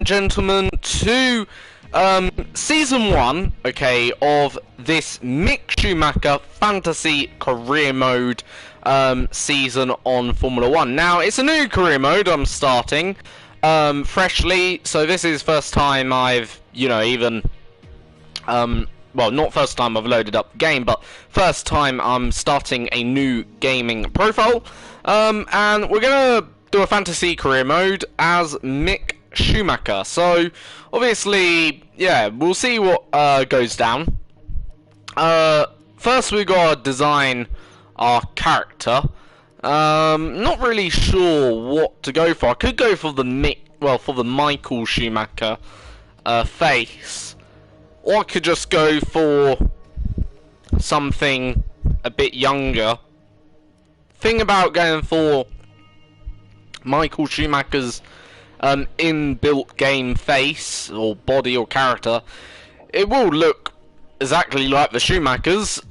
gentlemen, to season 1, okay, of this Mick Schumacher fantasy career mode season on Formula 1. Now, it's a new career mode I'm starting freshly, so this is first time I've, well, not first time I've loaded up the game, but first time I'm starting a new gaming profile, and we're gonna do a fantasy career mode as Mick Schumacher. So obviously, yeah, we'll see what goes down. First we gotta design our character. Not really sure what to go for. I could go for the Michael Schumacher face, or I could just go for something a bit younger. Thing about going for Michael Schumacher's inbuilt game face or body or character, it will look exactly like the Schumachers.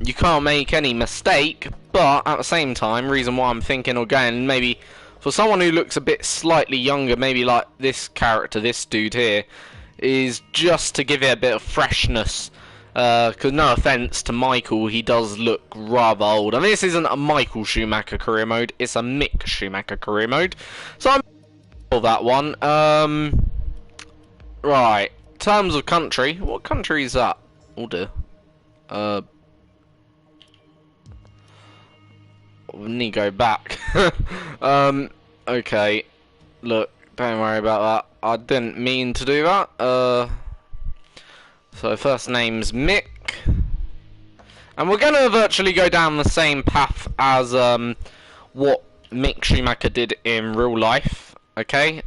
You can't make any mistake, but at the same time, reason why I'm thinking of going maybe for someone who looks a bit slightly younger, maybe like this character, this dude here, is just to give it a bit of freshness. Because no offense to Michael, he does look rather old. I mean, this isn't a Michael Schumacher career mode, it's a Mick Schumacher career mode. So I'm for that one. Right, terms of country. What country is that? We'll do. We need to go back. Okay. Look, don't worry about that. I didn't mean to do that. So first name's Mick, and we're gonna virtually go down the same path as what Mick Schumacher did in real life. Okay.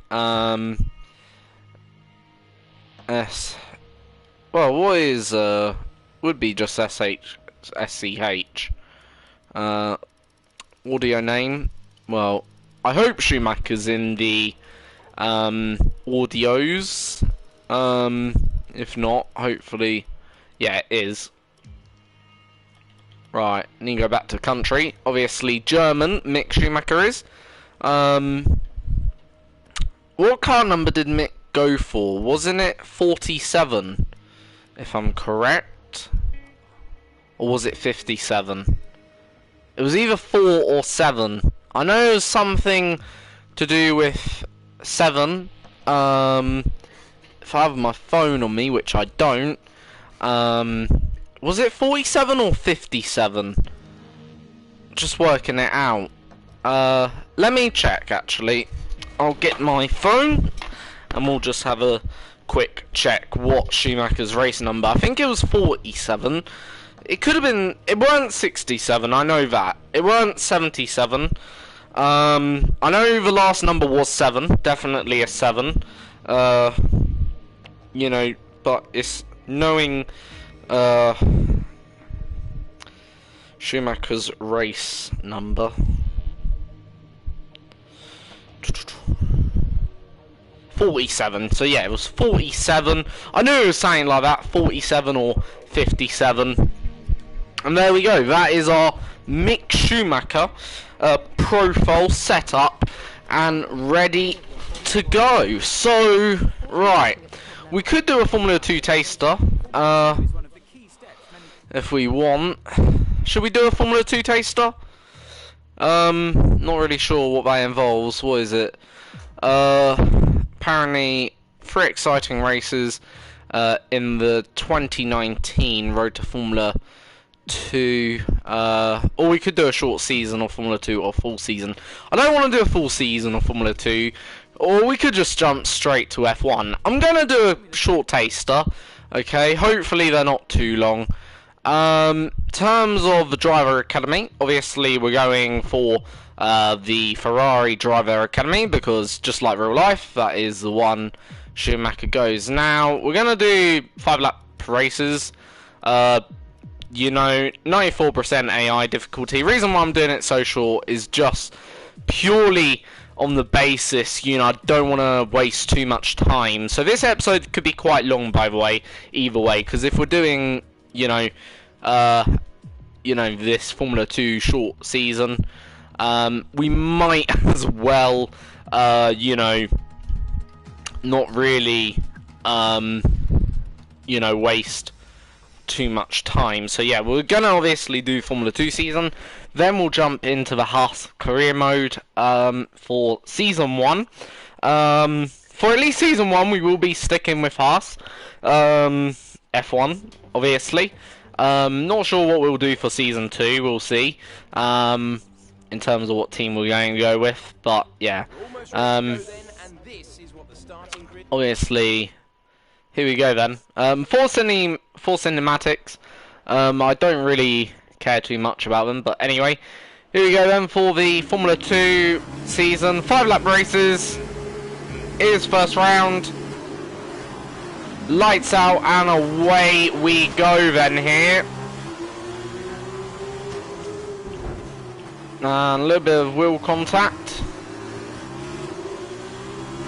S. Well, what is would be just SCH. Audio name. Well, I hope Schumacher's in the audios. If not, hopefully, yeah, it is. Right, need to go back to country. Obviously, German, Mick Schumacher is. What car number did Mick go for? Wasn't it 47, if I'm correct? Or was it 57? It was either 4 or 7. I know it was something to do with 7. If I have my phone on me, which I don't, was it 47 or 57? Just working it out. Let me check, actually. I'll get my phone, and we'll just have a quick check what Schumacher's race number. I think it was 47. It could have been, it weren't 67, I know that. It weren't 77. I know the last number was 7, definitely a 7. But it's knowing Schumacher's race number. 47. So yeah, it was 47. I knew it was saying like that, 47 or 57. And there we go. That is our Mick Schumacher profile set up and ready to go. So right. We could do a Formula 2 taster, if we want. Should we do a Formula 2 taster? Not really sure what that involves. What is it? Apparently, 3 exciting races in the 2019 Road to Formula 2. Or we could do a short season of Formula 2 or full season. I don't want to do a full season of Formula 2. Or we could just jump straight to F1. I'm going to do a short taster, okay? Hopefully they're not too long. Terms of the Driver Academy, obviously we're going for the Ferrari Driver Academy, because just like real life, that is the one Schumacher goes. Now, we're going to do 5-lap races. 94% AI difficulty. Reason why I'm doing it so short is just purely on the basis, I don't want to waste too much time. So this episode could be quite long, by the way, either way, because if we're doing, this Formula 2 short season, we might as well, not really, you know, waste too much time. So yeah, we're gonna obviously do Formula 2 season, then we'll jump into the Haas career mode for season 1. For at least season 1 we will be sticking with Haas, F1 obviously. Not sure what we'll do for season 2, we'll see, in terms of what team we're going to go with, but yeah, obviously. Here we go then. Four cinematics. I don't really care too much about them, but anyway. Here we go then for the Formula 2 season. 5-lap races. Is first round. Lights out and away we go then here. And a little bit of wheel contact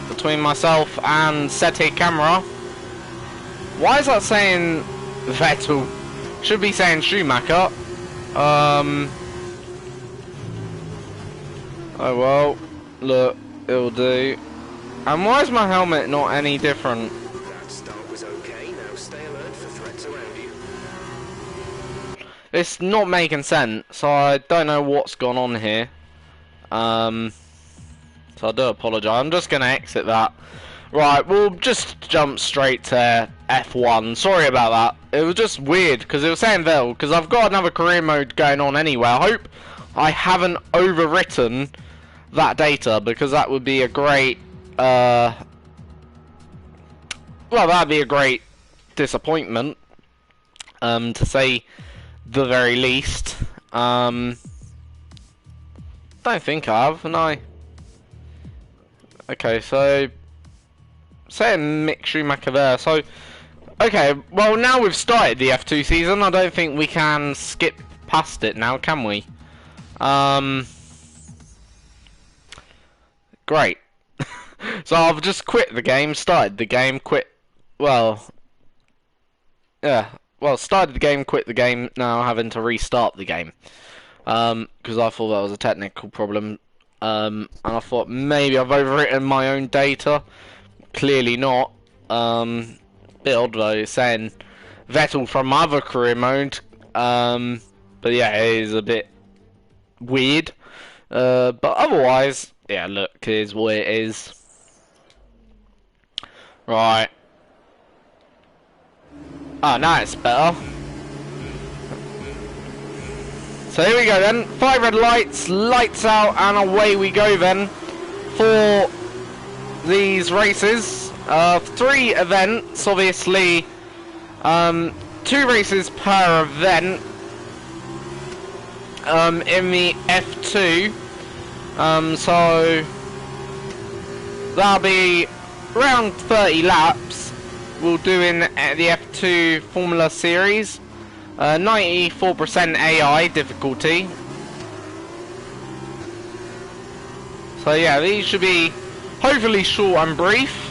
between myself and SETI camera. Why is that saying Vettel? Should be saying Schumacher. Oh well, look, it'll do. And why is my helmet not any different? That start was okay. Now stay alert for threats around you. It's not making sense, so I don't know what's gone on here. So I do apologise. I'm just gonna exit that. Right, we'll just jump straight to F1. Sorry about that. It was just weird because it was saying Vettel, because I've got another career mode going on anyway. I hope I haven't overwritten that data, because that would be a great, well, that'd be a great disappointment, to say the very least. Don't think I have, no. Okay, so saying Mick Schumacher there, so okay, well now we've started the F2 season, I don't think we can skip past it now, can we? Great. So I've just quit the game, started the game, quit, well, yeah, well, started the game, quit the game, now having to restart the game, because I thought that was a technical problem, and I thought maybe I've overwritten my own data. Clearly not. Bit odd though, it's saying Vettel from my other career mode. But yeah, it is a bit weird. But otherwise, yeah, look, it is what it is. Right. Oh, now it's better. So here we go then. 5 red lights, lights out, and away we go then for these races. 3 events, obviously. 2 races per event in the F2. So that'll be around 30 laps we'll do in the F2 Formula Series. 94% AI difficulty. So yeah, these should be hopefully short and brief.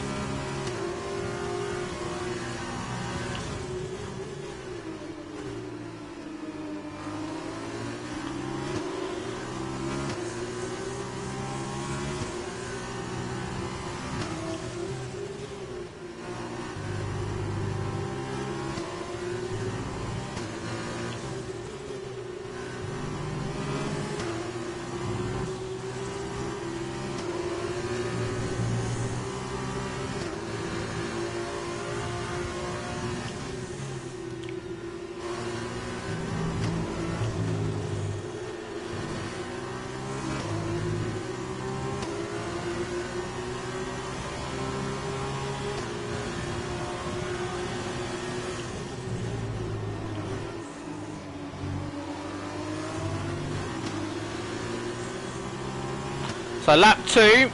So lap 2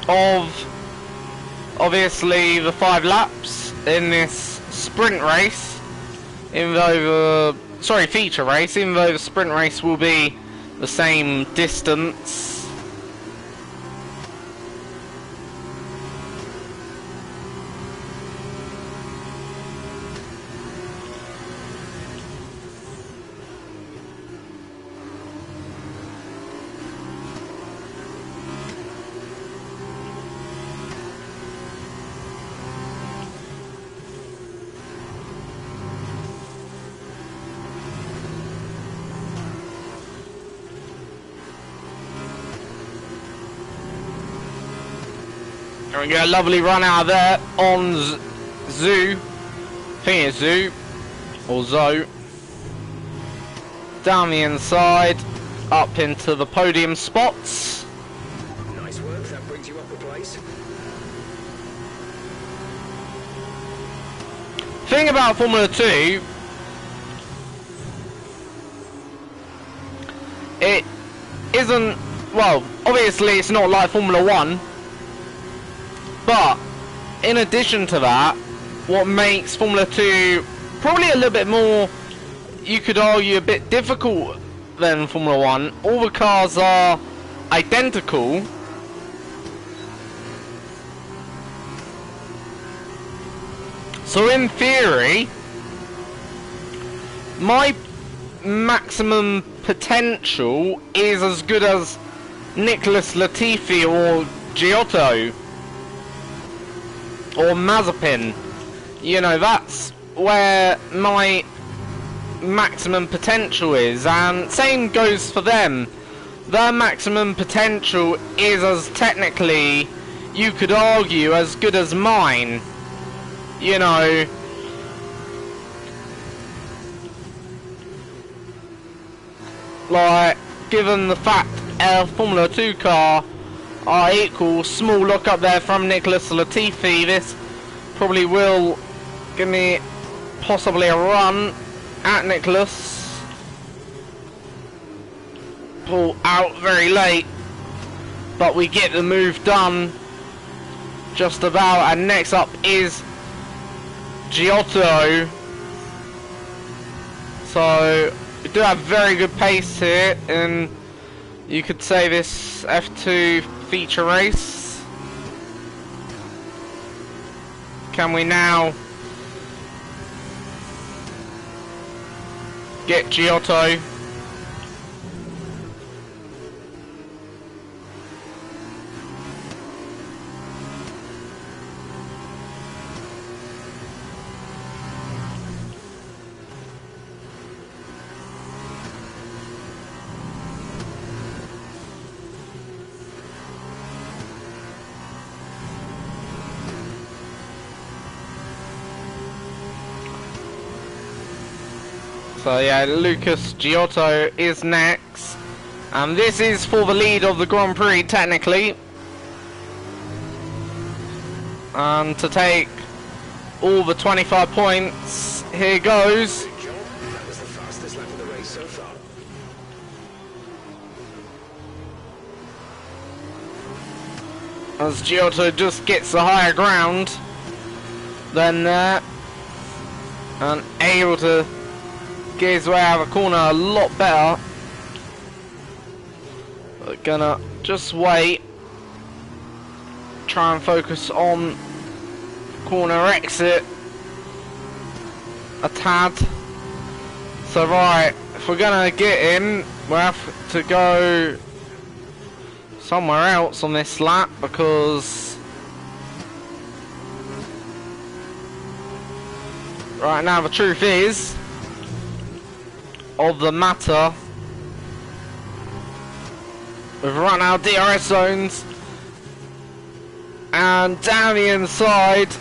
of obviously the 5 laps in this sprint race, even though the feature race, even though the sprint race will be the same distance. There we go, lovely run out of there on Zoo. I think it's Zoo or Zoe. Down the inside, up into the podium spots. Nice work, that brings you up a place. Thing about Formula 2, it isn't, well, obviously it's not like Formula 1, but in addition to that, what makes Formula 2 probably a little bit more, you could argue, a bit difficult than Formula 1, all the cars are identical. So in theory, my maximum potential is as good as Nicholas Latifi or Giotto or Mazepin. You know, that's where my maximum potential is, and same goes for them. Their maximum potential is, as technically, you could argue, as good as mine. You know, like, given the fact a Formula 2 car are equal, small look up there from Nicholas Latifi, this probably will give me possibly a run at Nicholas. Pull out very late, but we get the move done just about, and next up is Giotto. So we do have very good pace here, and you could say this F2 feature race. Can we now get Giotto? So yeah, Lucas Giotto is next, and this is for the lead of the Grand Prix technically, and to take all the 25 points, here goes. Good job. That was the fastest lap of the race so far. As Giotto just gets the higher ground than there, and able to get his way out of the corner a lot better. We're gonna just wait, try and focus on corner exit a tad. So right, if we're gonna get him, we'll have to go somewhere else on this lap, because right now the truth is of the matter, we've run our DRS zones, and down the inside,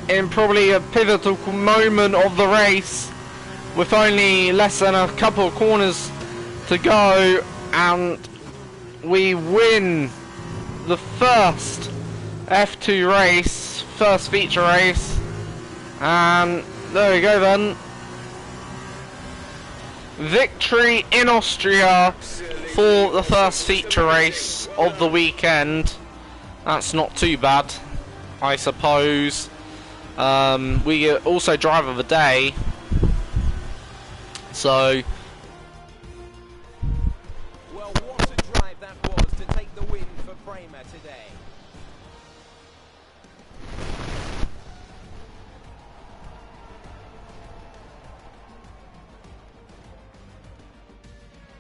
in probably a pivotal moment of the race, with only less than a couple of corners to go, and we win the first F2 race, first feature race, and there we go then. Victory in Austria for the first feature race of the weekend. That's not too bad, I suppose. We also driver of the day, so well, what a drive that was to take the win for Prix today.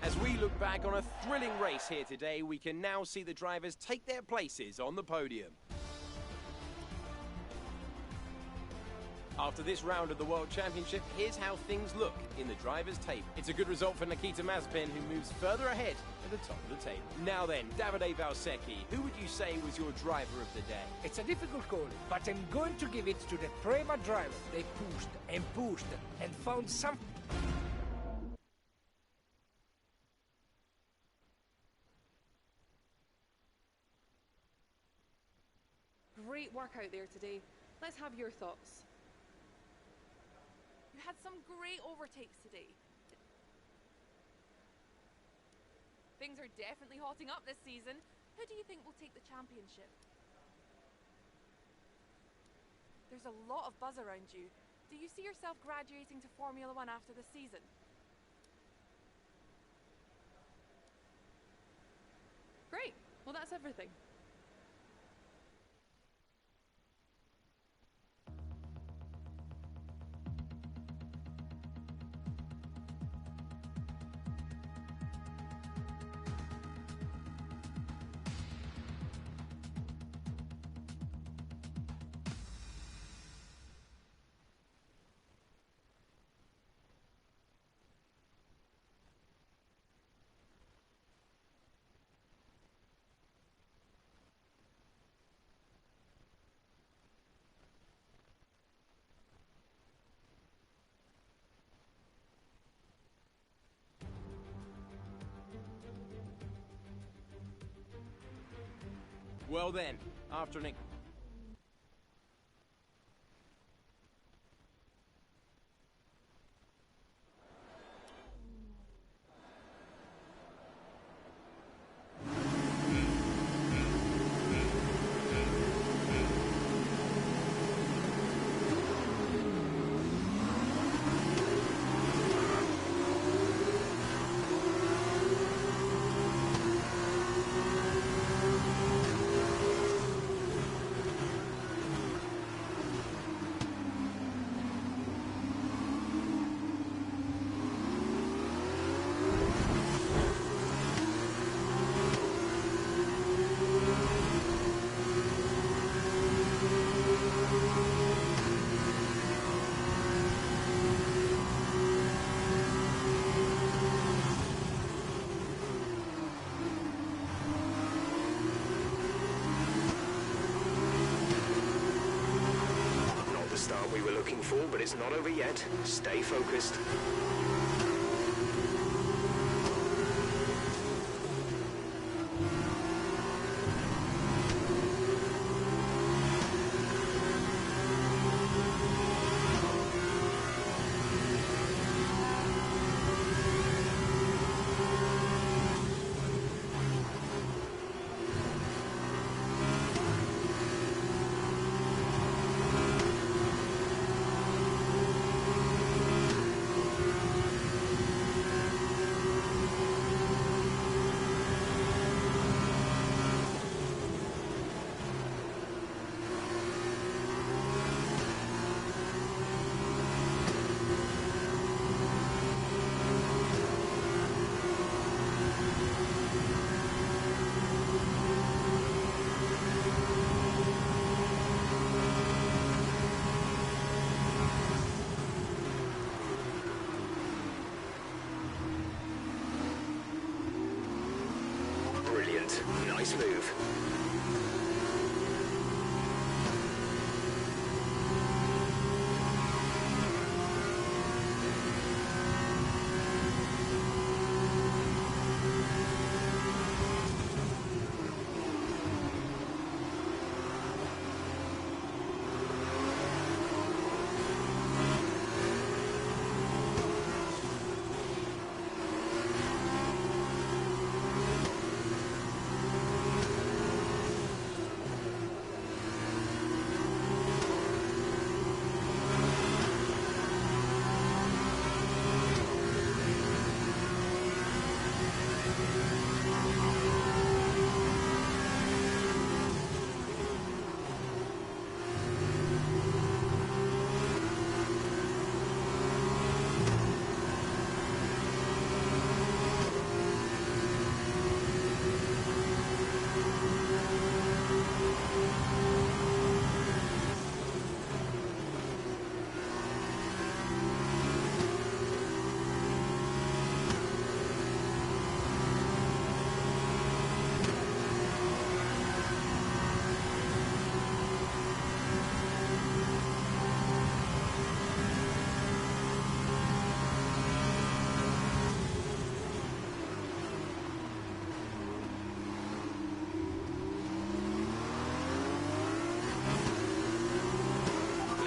As we look back on a thrilling race here today, we can now see the drivers take their places on the podium. After this round of the World Championship, here's how things look in the drivers' table. It's a good result for Nikita Mazepin, who moves further ahead at the top of the table. Now then, Davide Valsecchi, who would you say was your driver of the day? It's a difficult call, but I'm going to give it to the Prima driver. They pushed and found some... Great work out there today. Let's have your thoughts. You had some great overtakes today. Things are definitely hotting up this season. Who do you think will take the championship? There's a lot of buzz around you. Do you see yourself graduating to Formula One after this season? Great. Well, that's everything. Well then, after an... We were looking for, but it's not over yet. Stay focused. Nice move.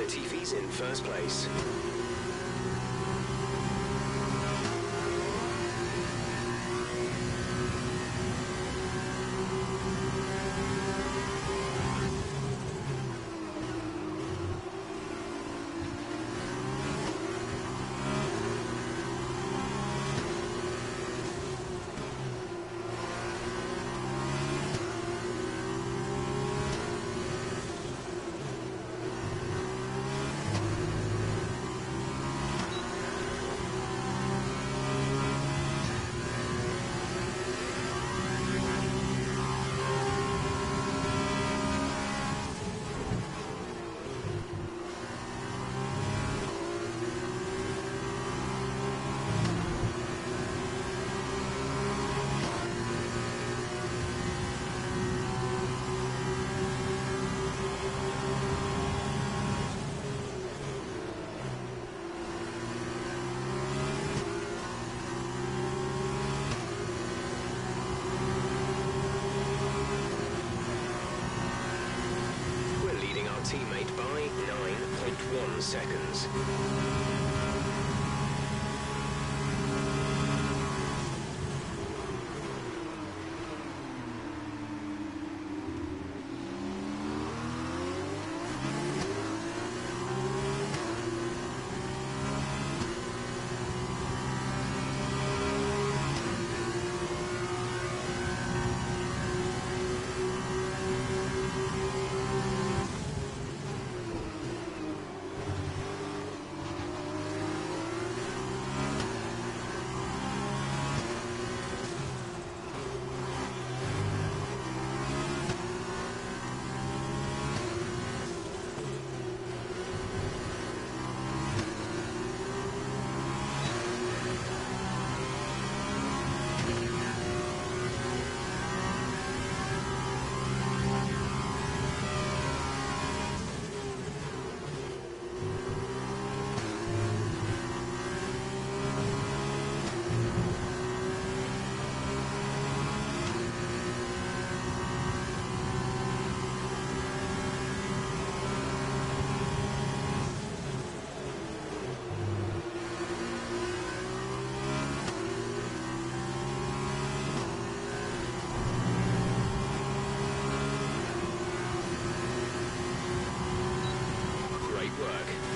Latifi's in first place. Teammate by 9.1 seconds.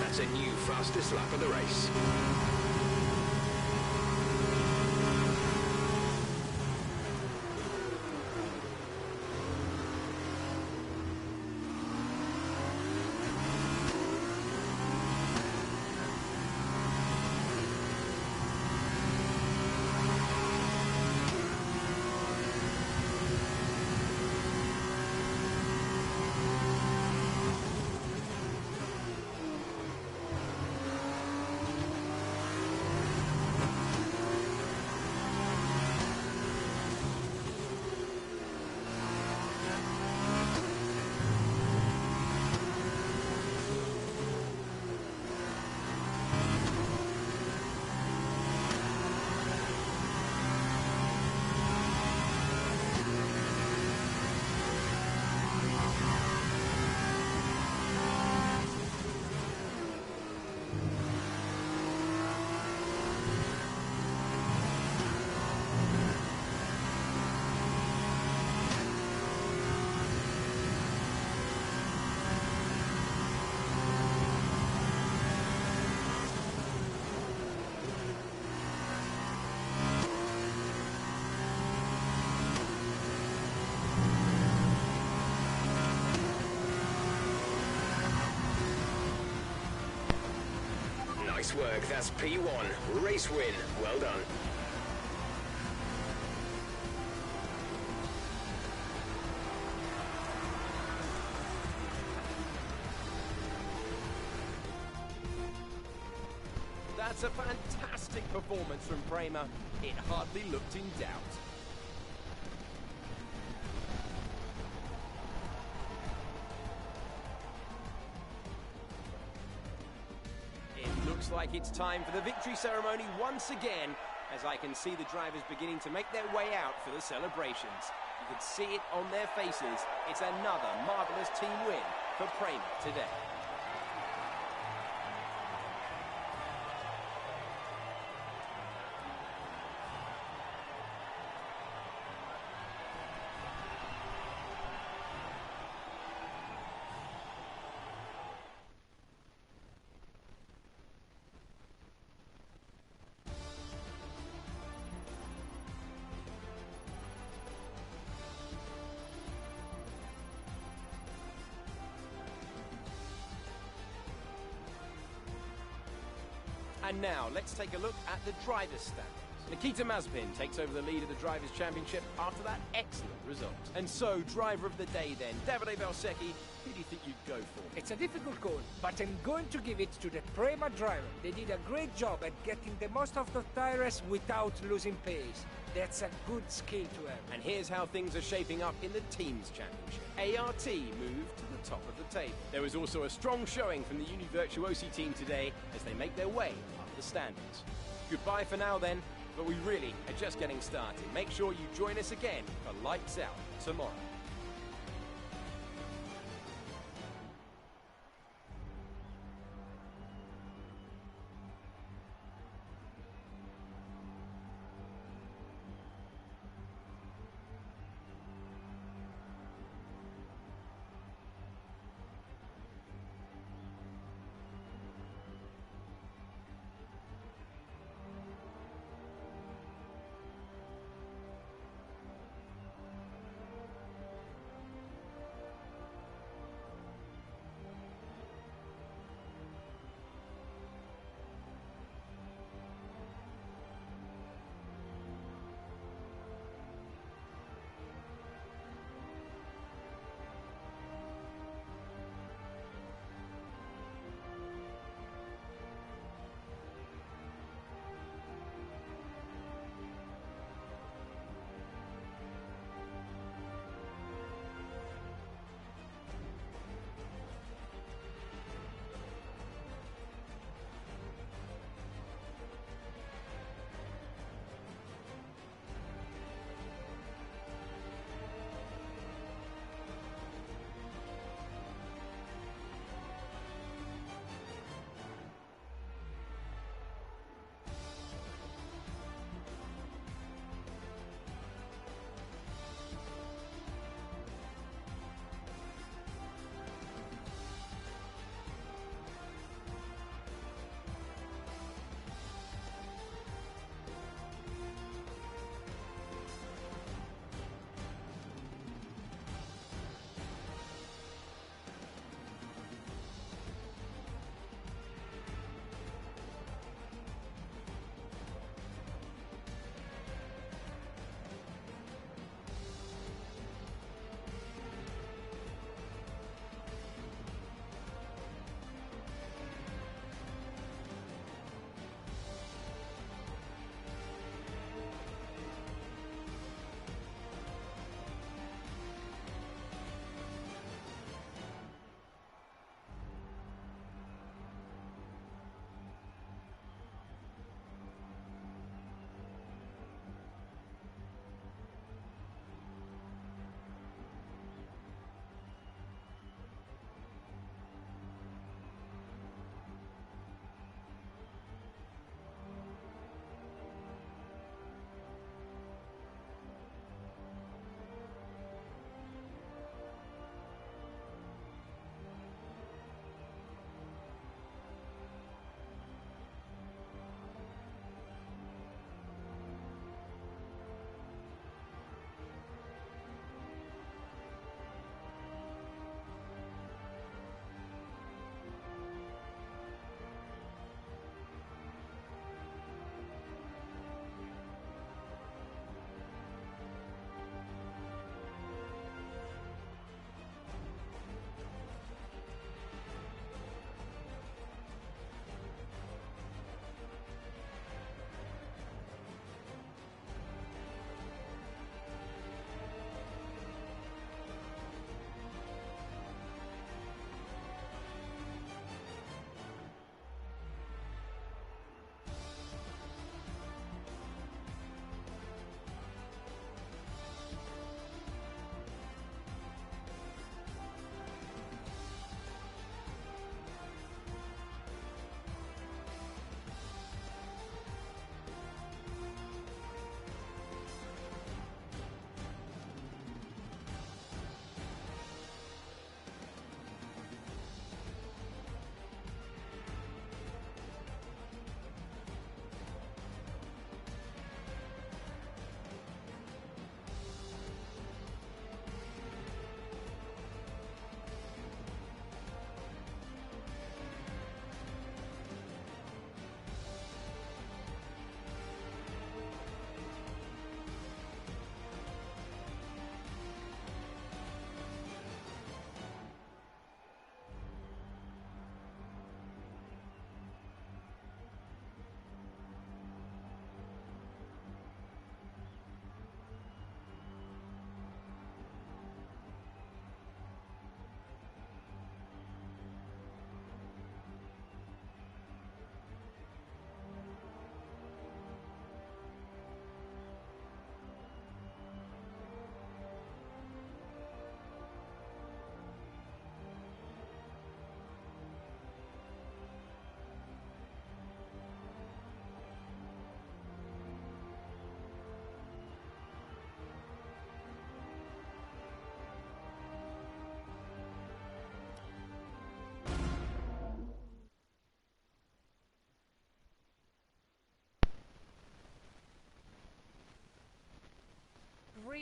That's a new fastest lap of the race. Nice work, that's P1. Race win, well done. That's a fantastic performance from Prema. It hardly looked in doubt. Looks like it's time for the victory ceremony once again, as I can see the drivers beginning to make their way out for the celebrations. You can see it on their faces. It's another marvellous team win for Prema today. And now, let's take a look at the driver's standings. Nikita Mazepin takes over the lead of the Drivers' Championship after that excellent result. And so, driver of the day then, Davide Valsecchi, who do you think you'd go for? It's a difficult call, but I'm going to give it to the Prima driver. They did a great job at getting the most of the tires without losing pace. That's a good skill to have. And here's how things are shaping up in the Teams' Championship. ART moved to the top of the table. There was also a strong showing from the Uni Virtuosi team today as they make their way up the standings. Goodbye for now then, but we really are just getting started. Make sure you join us again for Lights Out tomorrow.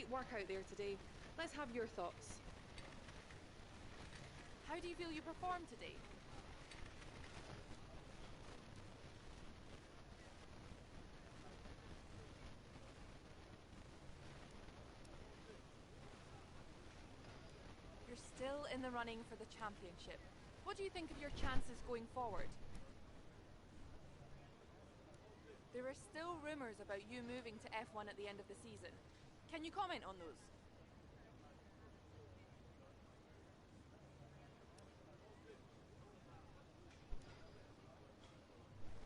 great work out there today. Let's have your thoughts. How do you feel you performed today? You're still in the running for the championship. What do you think of your chances going forward? There are still rumours about you moving to F1 at the end of the season. Can you comment on those?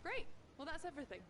Great. Well, that's everything.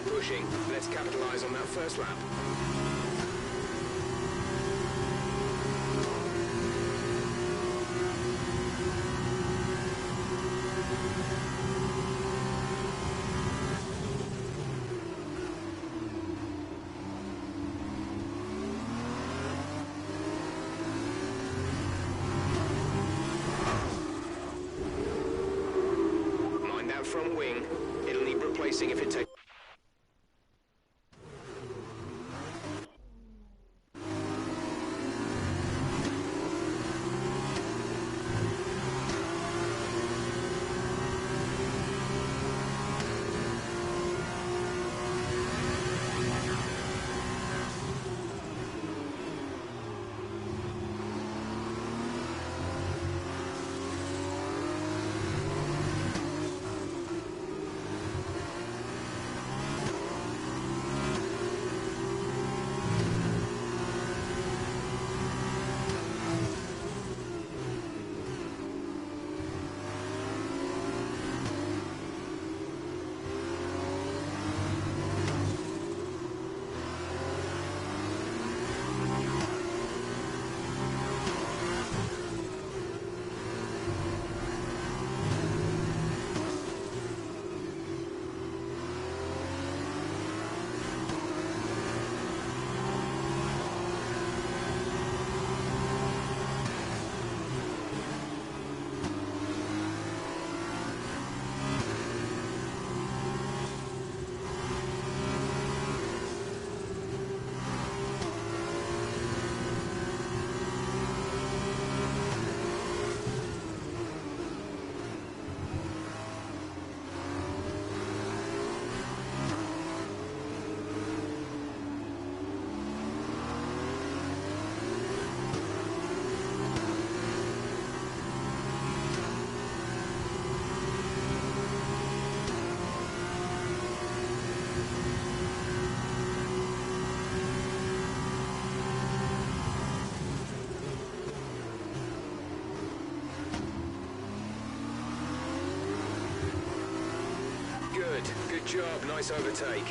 Pushing. Let's capitalise on that first lap. Mind that front wing. It'll need replacing if it takes... Good job, nice overtake.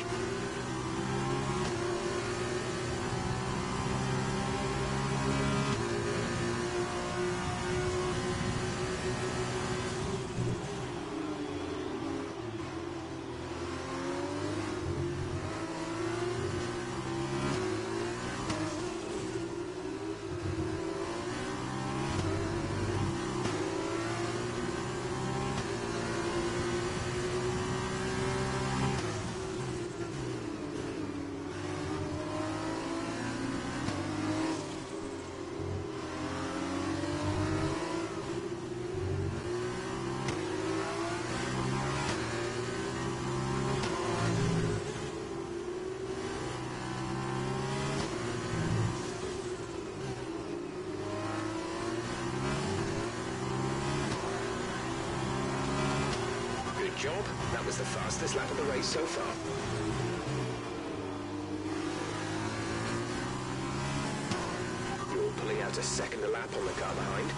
job. That was the fastest lap of the race so far. You're pulling out a second a lap on the car behind.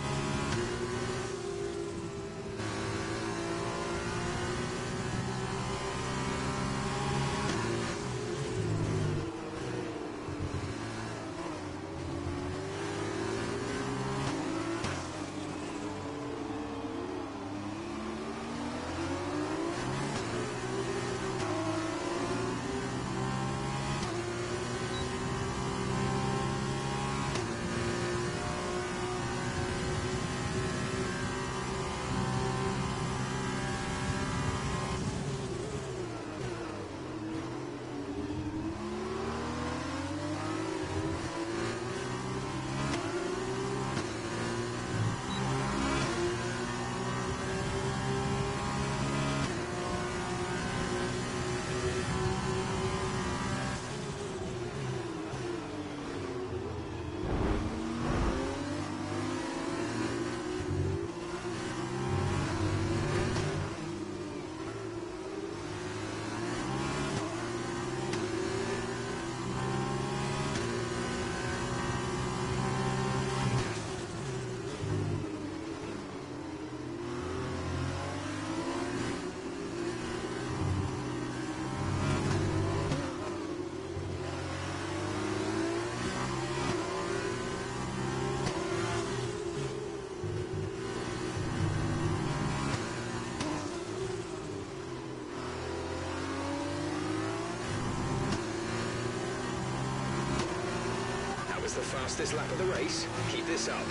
The fastest lap of the race. Keep this up.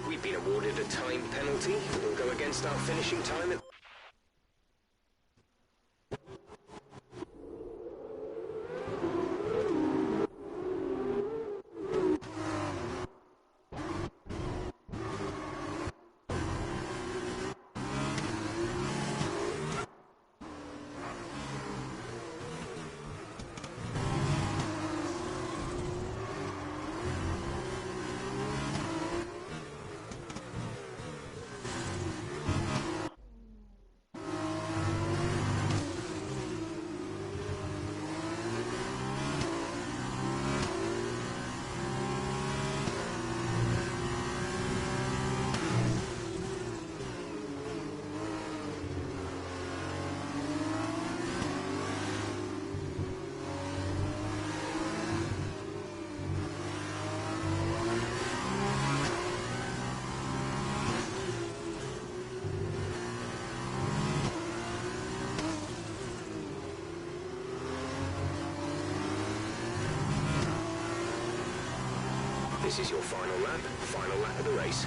We've been awarded a time penalty. We'll go against our finishing time at... This is your final lap of the race.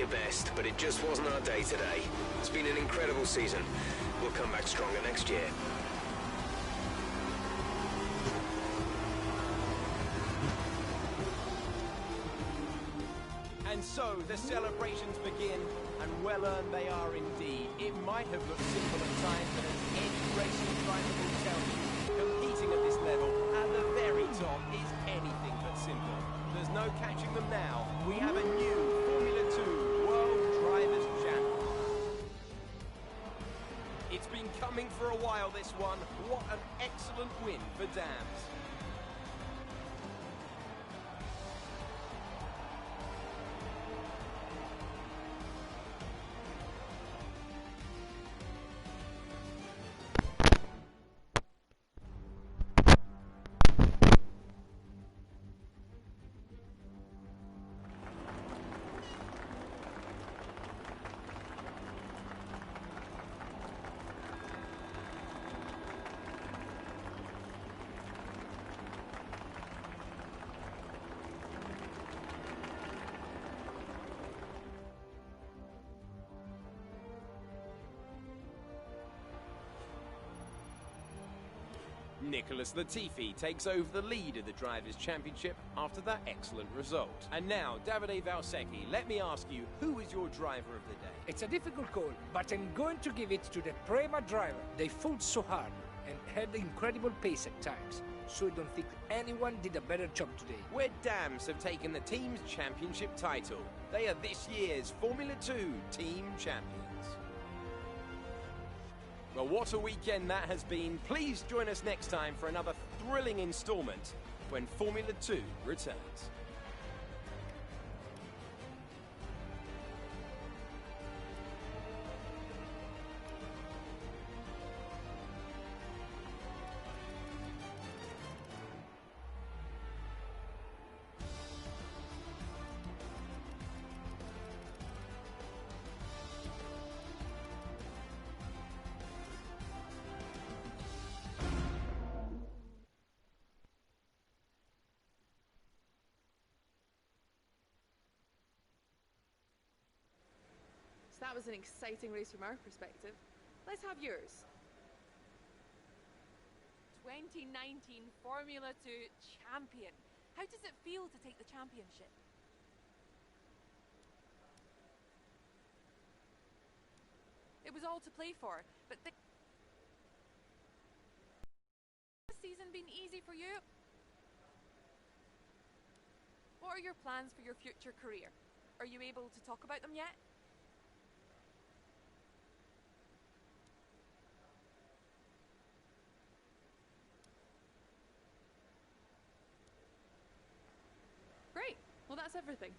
your best, but it just wasn't our day today. It's been an incredible season. We'll come back stronger next year. And so the celebrations begin, and well earned they are indeed. It might have looked simple at times, but as any racing driver will tell you, competing at this level, at the very top, is anything but simple. There's no catching them now. We have a new Formula 2 World Drivers' Champion. It's been coming for a while, this one. What an excellent win for Dams. Nicholas Latifi takes over the lead of the Drivers' Championship after that excellent result. And now, Davide Valsecchi, let me ask you, who is your driver of the day? It's a difficult call, but I'm going to give it to the Prima driver. They fought so hard and had incredible pace at times, so I don't think anyone did a better job today. Where Dams have taken the team's championship title. They are this year's Formula 2 team champions. Well, what a weekend that has been. Please join us next time for another thrilling installment when Formula 2 returns. So that was an exciting race from our perspective. Let's have yours. 2019 Formula 2 champion. How does it feel to take the championship? It was all to play for, but this season been easy for you? What are your plans for your future career? Are you able to talk about them yet? Great. Well, that's everything.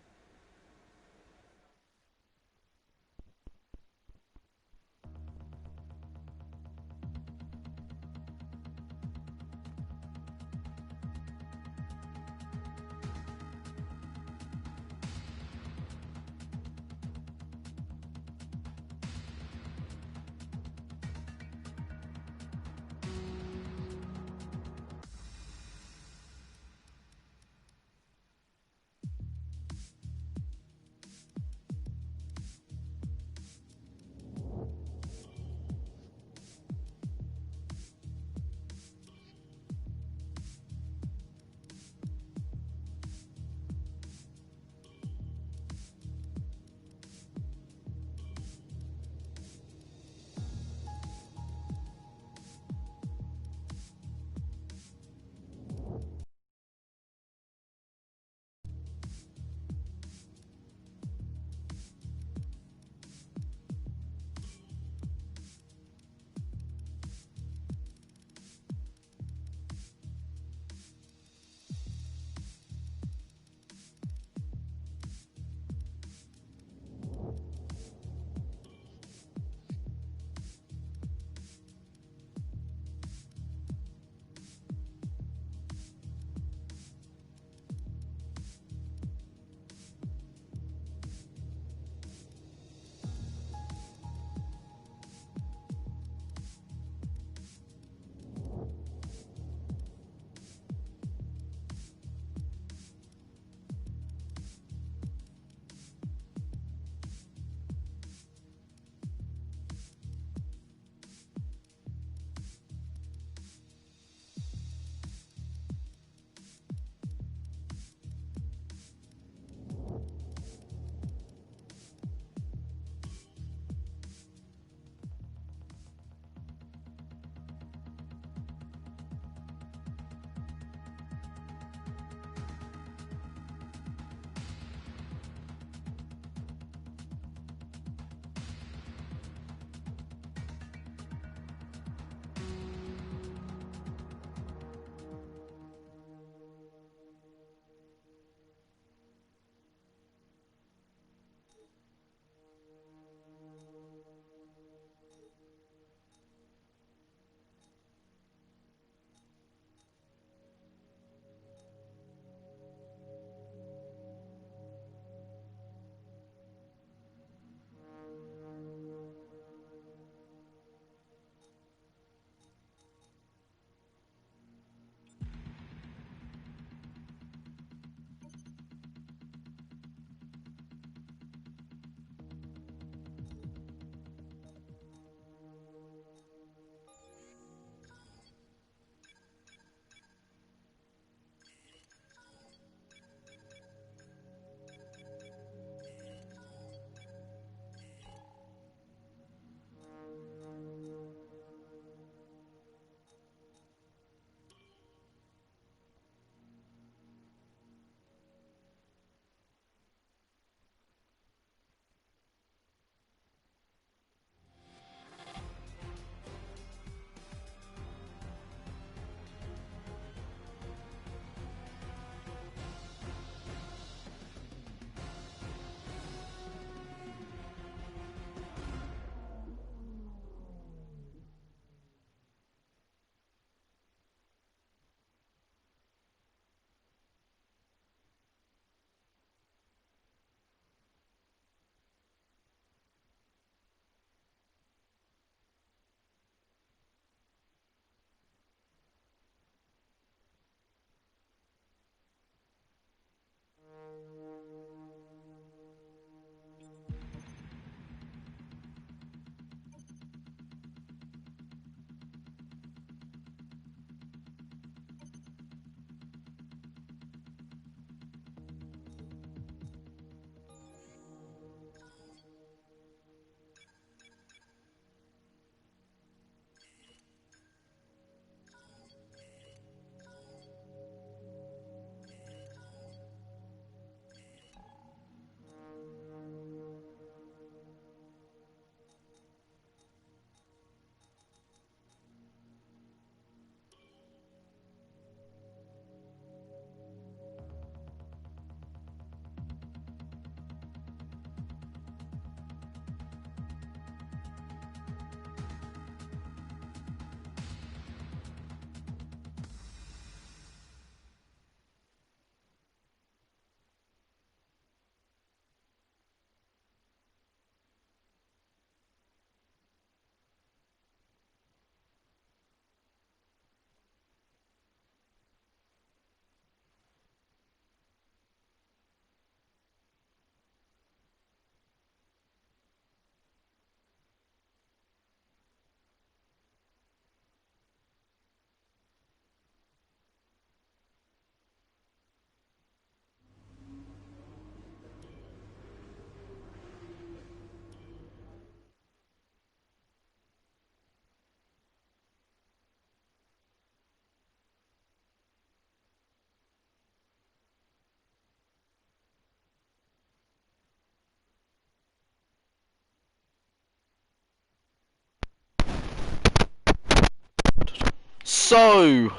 So,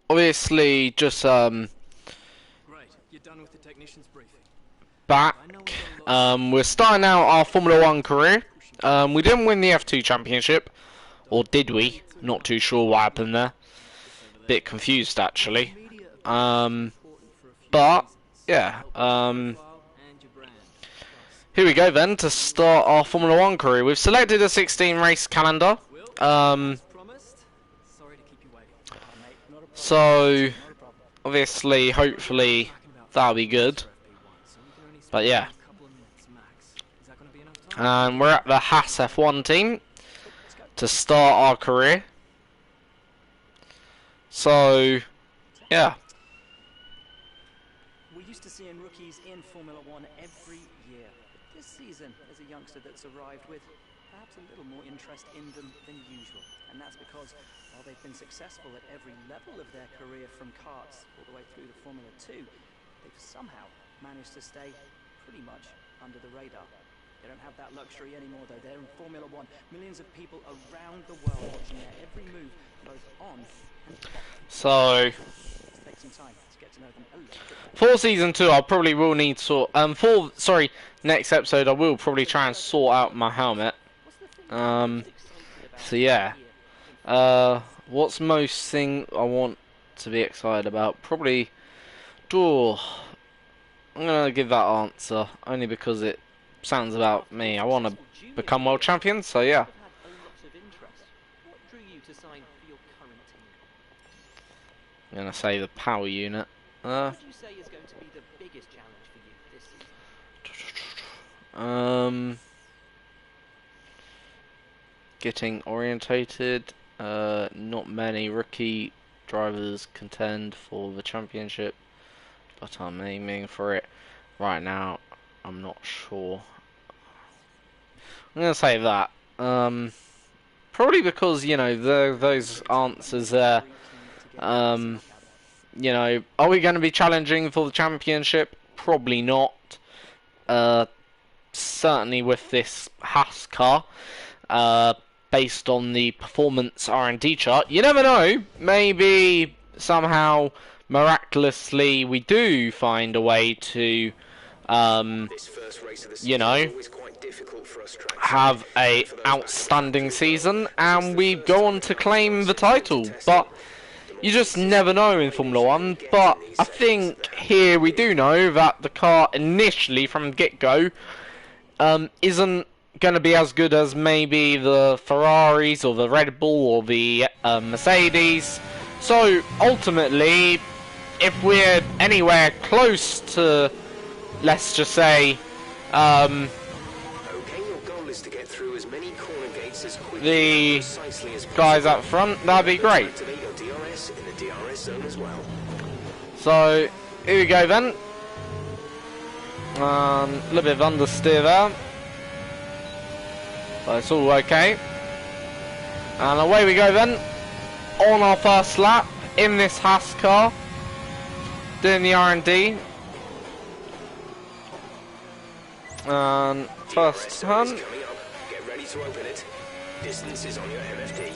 obviously, just Right, you're done with the technician's briefing. back. We're starting out our Formula 1 career. We didn't win the F2 championship, or did we? Not too sure what happened there. Bit confused actually. But yeah. Here we go then to start our Formula 1 career. We've selected a 16 race calendar. So obviously, hopefully, that'll be good. But yeah. And we're at the Haas F1 team to start our career. So, yeah. We're used to seeing rookies in Formula 1 every year. This season, there's a youngster that's arrived with perhaps a little more interest in them than usual. And that's because while they've been successful at every level of their career from karts all the way through to Formula 2, they've somehow managed to stay pretty much under the radar. They don't have that luxury anymore though. They're in Formula 1. Millions of people around the world watching their every move, both on and off. So, Take some time to get to know them a little bit better. for season 2, I probably will need to next episode I will probably try and sort out my helmet. So yeah. What's most thing I want to be excited about? Probably, I'm gonna give that answer only because it sounds about me. I want to become world champion, so yeah. I'm gonna say the power unit. What would you say is going to be the biggest challenge for you this season? Getting orientated. Not many rookie drivers contend for the championship, but I'm aiming for it. Right now, I'm not sure. I'm gonna say that. Probably because, you know, those answers there. You know, are we going to be challenging for the championship? Probably not. Certainly with this Haas car, based on the performance R&D chart. You never know. Maybe somehow, miraculously, we do find a way to, you know, have a outstanding season and we go on to claim the title. But you just never know in Formula 1. But I think here we do know that the car initially from get-go isn't going to be as good as maybe the Ferraris or the Red Bull or the Mercedes. So ultimately, if we're anywhere close to, let's just say, the guys up front, that'd be great. So here we go then. A little bit of understeer there, but it's all okay. And away we go then, on our first lap in this Haas car, doing the R&D. And first turn. Get ready to open it. Distance is on your MFD.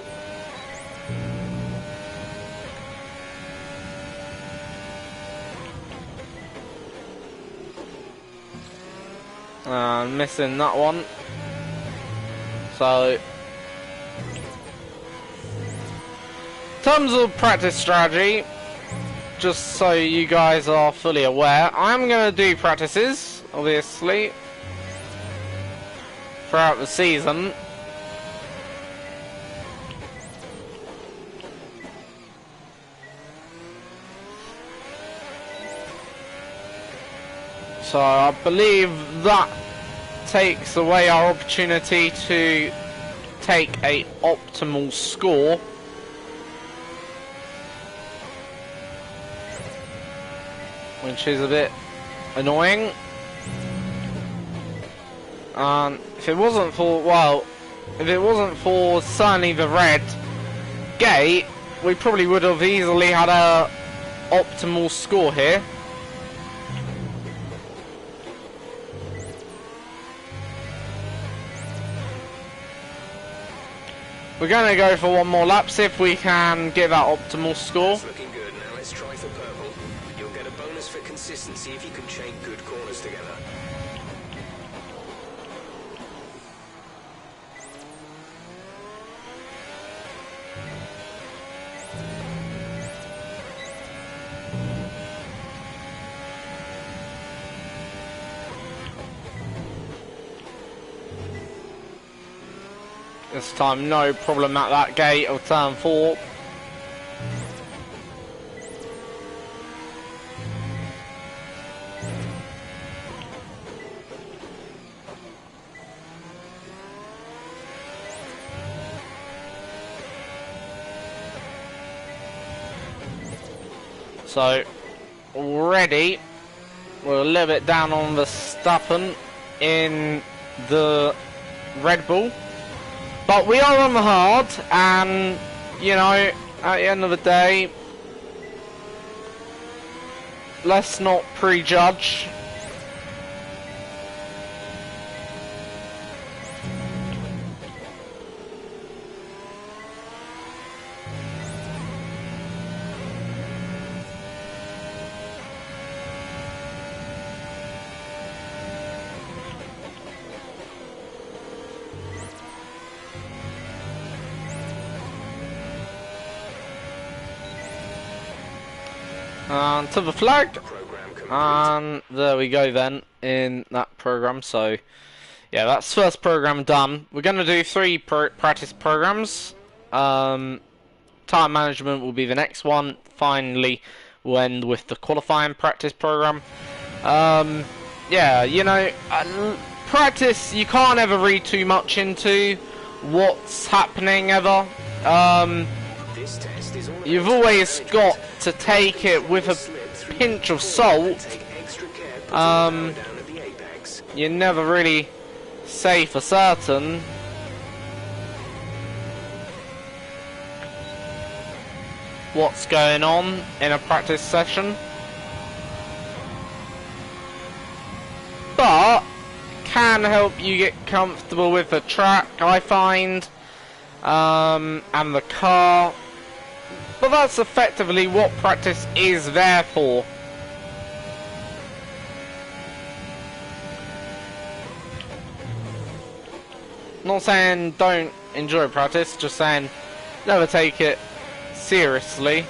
Missing that one. So, in terms of practice strategy, just so you guys are fully aware, I'm going to do practices, obviously, throughout the season. So I believe that takes away our opportunity to take a optimal score. Which is a bit annoying. And if it wasn't for, well, if it wasn't for certainly the red gate, we probably would have easily had a optimal score here. We're going to go for one more lap, see if we can get that optimal score. It's looking good. Now let's try for purple. You'll get a bonus for consistency if you can chain good corners together. This time, no problem at that gate of turn 4. So, already, we're a little bit down on the Verstappen in the Red Bull. But we are on the hard, and, you know, at the end of the day, let's not prejudge. To the flag, and there we go then in that program. So yeah, that's first program done. We're going to do 3 practice programs. Time management will be the next one. Finally, we'll end with the qualifying practice program. Yeah, you know, practice, you can't ever read too much into what's happening ever. You've always got to take it with a pinch of salt. You never really say for certain. What's going on in a practice session. But can help you get comfortable with the track, I find, and the car. But that's effectively what practice is there for. Not saying don't enjoy practice, just saying never take it seriously.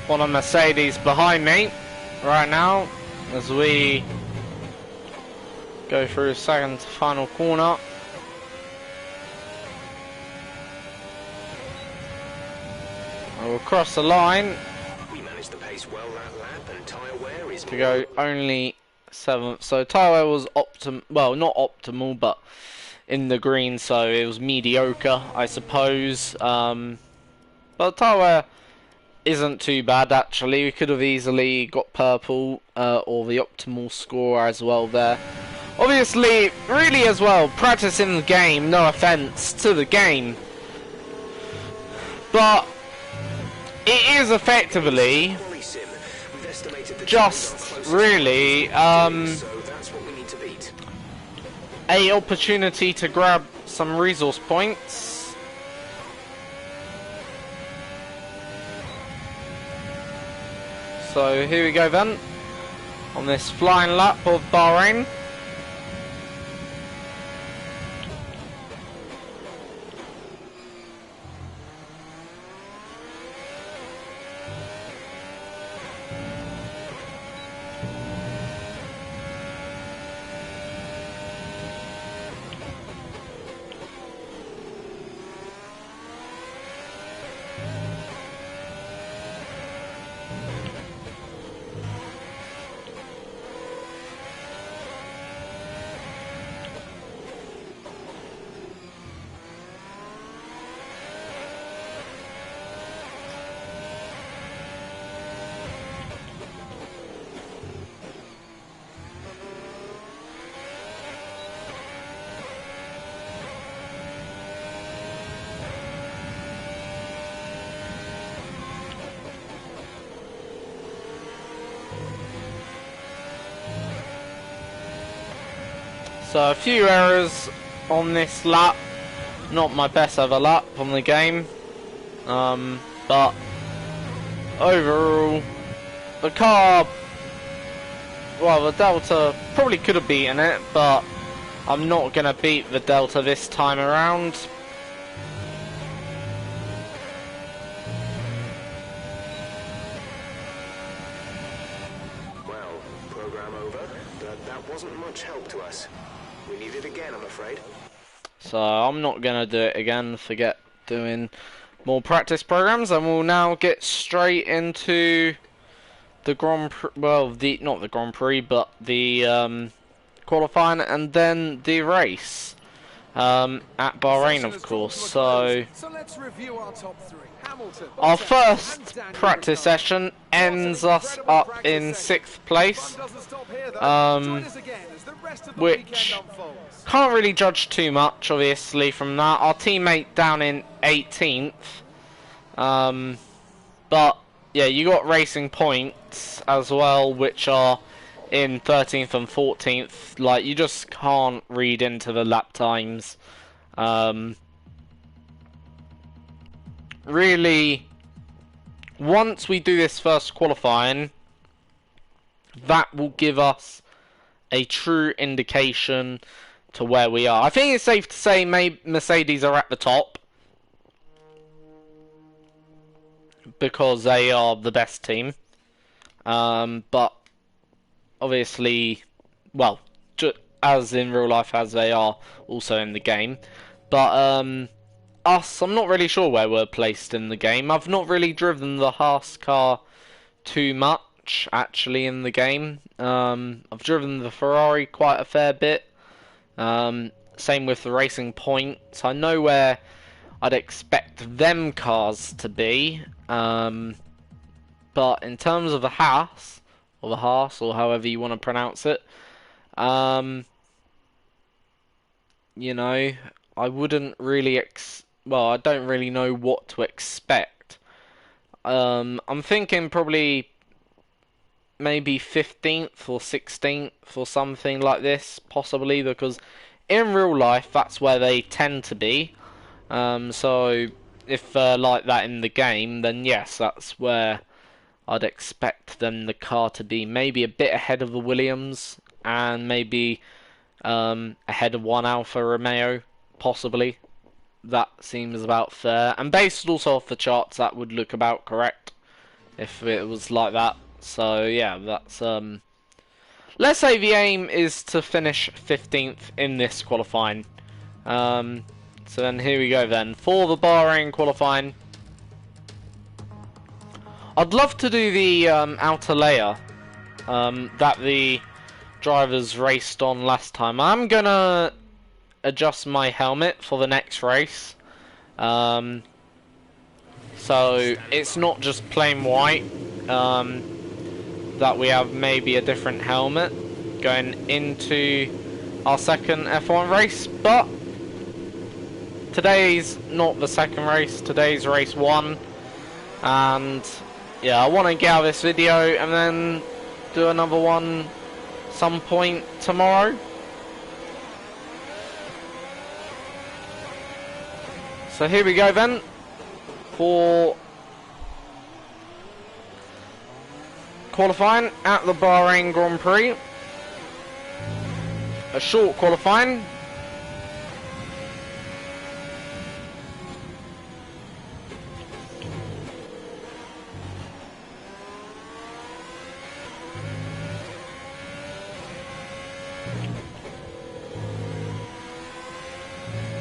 One of Mercedes behind me right now as we go through the second to final corner. We'll cross the line. We managed the pace well that lap, and tyre wear is to go only 7th. So tyre wear was well, not optimal, but in the green, so it was mediocre, I suppose. But tyre wear isn't too bad actually. We could have easily got purple or the optimal score as well there. Obviously, really as well, practicing the game, no offense to the game, but it is effectively just really a opportunity to grab some resource points. So here we go then, on this flying lap of Bahrain. So a few errors on this lap. Not my best ever lap on the game. But overall, the car, well, the Delta probably could have beaten it, but I'm not going to beat the Delta this time around. Well, program over, but that wasn't much help to us. We need it again, I'm afraid. So I'm not going to do it again, forget doing more practice programs, and we'll now get straight into the Grand Prix, well, not the Grand Prix, but the qualifying and then the race at Bahrain, of course. So let's review our top three. Hamilton, our first practice session ends us up in 6th place, which can't really judge too much, obviously, from that. Our teammate down in 18th, but yeah, you got racing points as well, which are in 13th and 14th. Like, you just can't read into the lap times. Really, once we do this first qualifying, that will give us a true indication to where we are. I think it's safe to say Mercedes are at the top, because they are the best team. But obviously, well, as in real life as they are also in the game. But us, I'm not really sure where we're placed in the game. I've not really driven the Haas car too much, actually, in the game. I've driven the Ferrari quite a fair bit. Same with the Racing Points. I know where I'd expect them cars to be. But in terms of the Haas, or however you want to pronounce it, you know, I wouldn't really I don't really know what to expect. I'm thinking probably maybe 15th or 16th or something like this, possibly, because in real life that's where they tend to be. So if they're like that in the game, then yes, that's where I'd expect the car to be. Maybe a bit ahead of the Williams, and maybe ahead of one Alfa Romeo, possibly. That seems about fair. And based also off the charts, that would look about correct if it was like that. So yeah, that's let's say the aim is to finish 15th in this qualifying. So then here we go then for the Bahrain qualifying. I'd love to do the outer layer that the drivers raced on last time. I'm gonna adjust my helmet for the next race, so it's not just plain white, that we have maybe a different helmet going into our second F1 race. But today's not the second race, today's race 1, and yeah, I want to get out of this video and then do another one some point tomorrow. So here we go then for qualifying at the Bahrain Grand Prix. A short qualifying.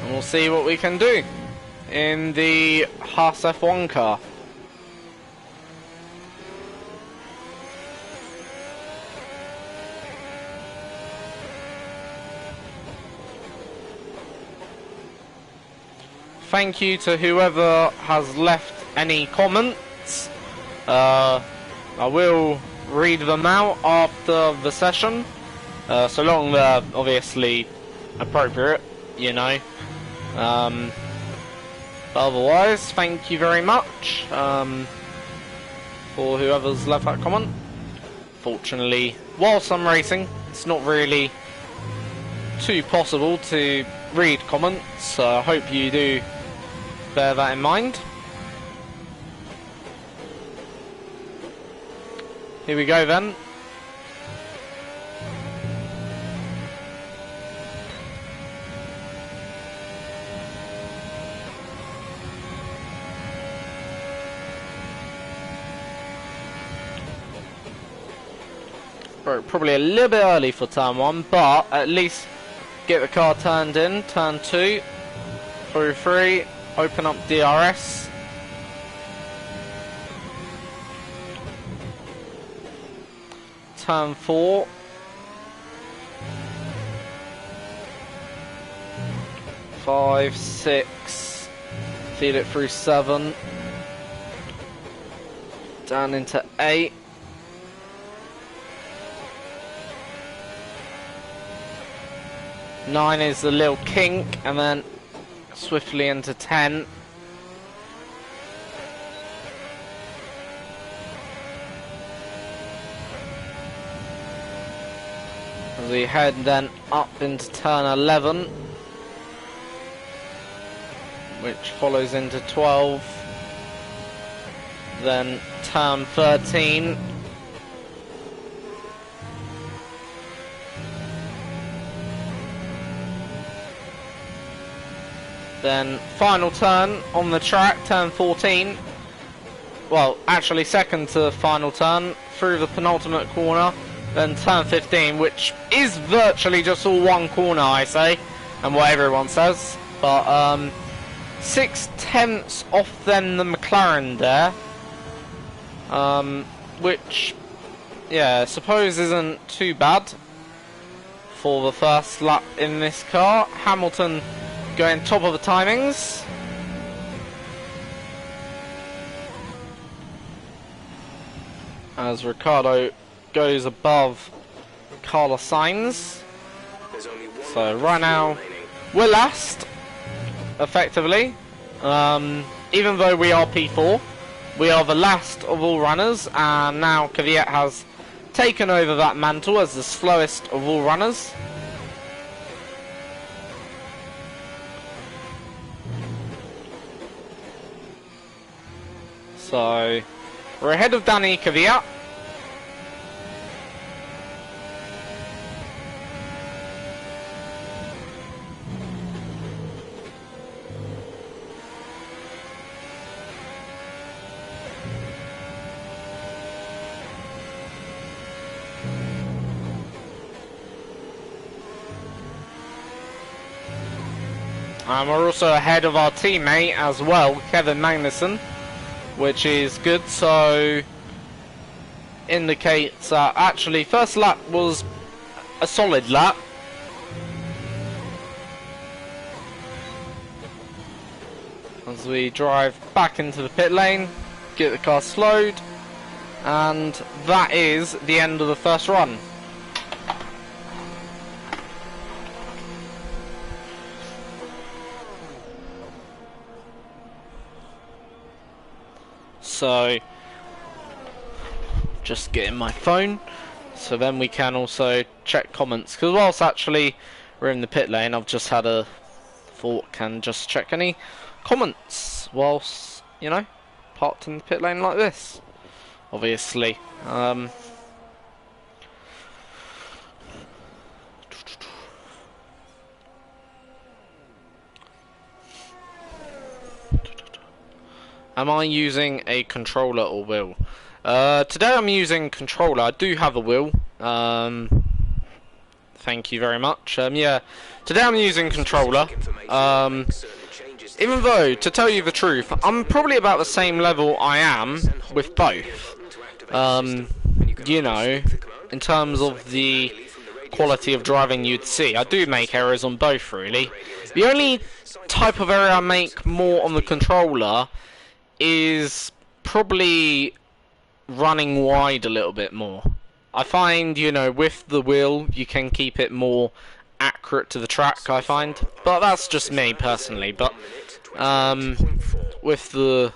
And we'll see what we can do in the Haas F1 car. Thank you to whoever has left any comments. I will read them out after the session, so long they're obviously appropriate, you know. Otherwise, thank you very much for whoever's left that comment. Fortunately, whilst I'm racing, it's not really too possible to read comments, so I hope you do bear that in mind. Here we go then. Probably a little bit early for turn 1, but at least get the car turned in. Turn 2, through 3, open up DRS. Turn 4. Five, 6, feed it through 7, down into 8. Nine is the little kink, and then swiftly into 10. As we head then up into turn 11, which follows into 12, then turn 13. Then final turn on the track, turn 14. Well, actually second to final turn through the penultimate corner. Then turn 15, which is virtually just all one corner, I say, and what everyone says. But 6/10 off then the McLaren there. Which, yeah, I suppose isn't too bad for the first lap in this car. Hamilton going top of the timings. As Ricciardo goes above Carlos Sainz. So right now we're last, effectively. Even though we are P4, we are the last of all runners, and now Kvyat has taken over that mantle as the slowest of all runners. So we're ahead of Danny Kvyat. And we're also ahead of our teammate as well, Kevin Magnussen, which is good, so indicates that actually first lap was a solid lap. As we drive back into the pit lane, get the car slowed, and that is the end of the first run. So, just getting my phone, so then we can also check comments. Because whilst actually we're in the pit lane, I've just had a thought, can just check any comments whilst, you know, parked in the pit lane like this. Obviously. Am I using a controller or wheel? Today I'm using controller. I do have a wheel. Thank you very much. Yeah, today I'm using controller. Even though, to tell you the truth, I'm probably about the same level I am with both. You know, in terms of the quality of driving you'd see, I do make errors on both, really. The only type of error I make more on the controller is probably running wide a little bit more. I find, you know, with the wheel you can keep it more accurate to the track, I find, but that's just me personally. But with the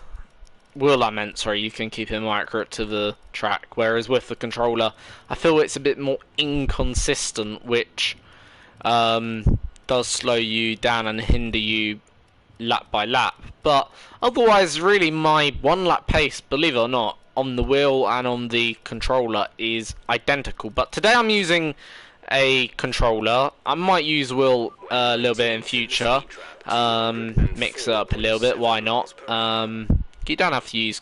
wheel, I meant, sorry, you can keep it more accurate to the track, whereas with the controller I feel it's a bit more inconsistent, which does slow you down and hinder you lap by lap. But otherwise, really, my 1 lap pace, believe it or not, on the wheel and on the controller is identical. But today I'm using a controller. I might use wheel a little bit in future. Mix it up a little bit, why not? You don't have to use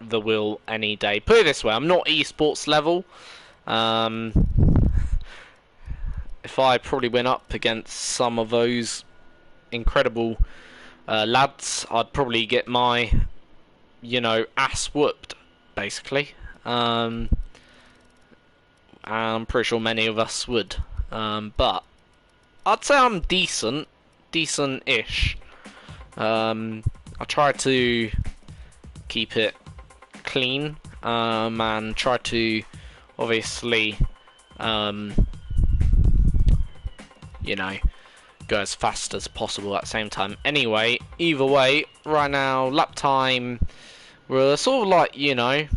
the wheel any day. Put it this way, I'm not esports level. If I probably went up against some of those incredible lads, I'd probably get my, you know, ass whooped, basically. I'm pretty sure many of us would. But I'd say I'm decent-ish. I try to keep it clean, and try to obviously, you know, go as fast as possible at the same time. Anyway, either way, right now, lap time, we're sort of like, you know,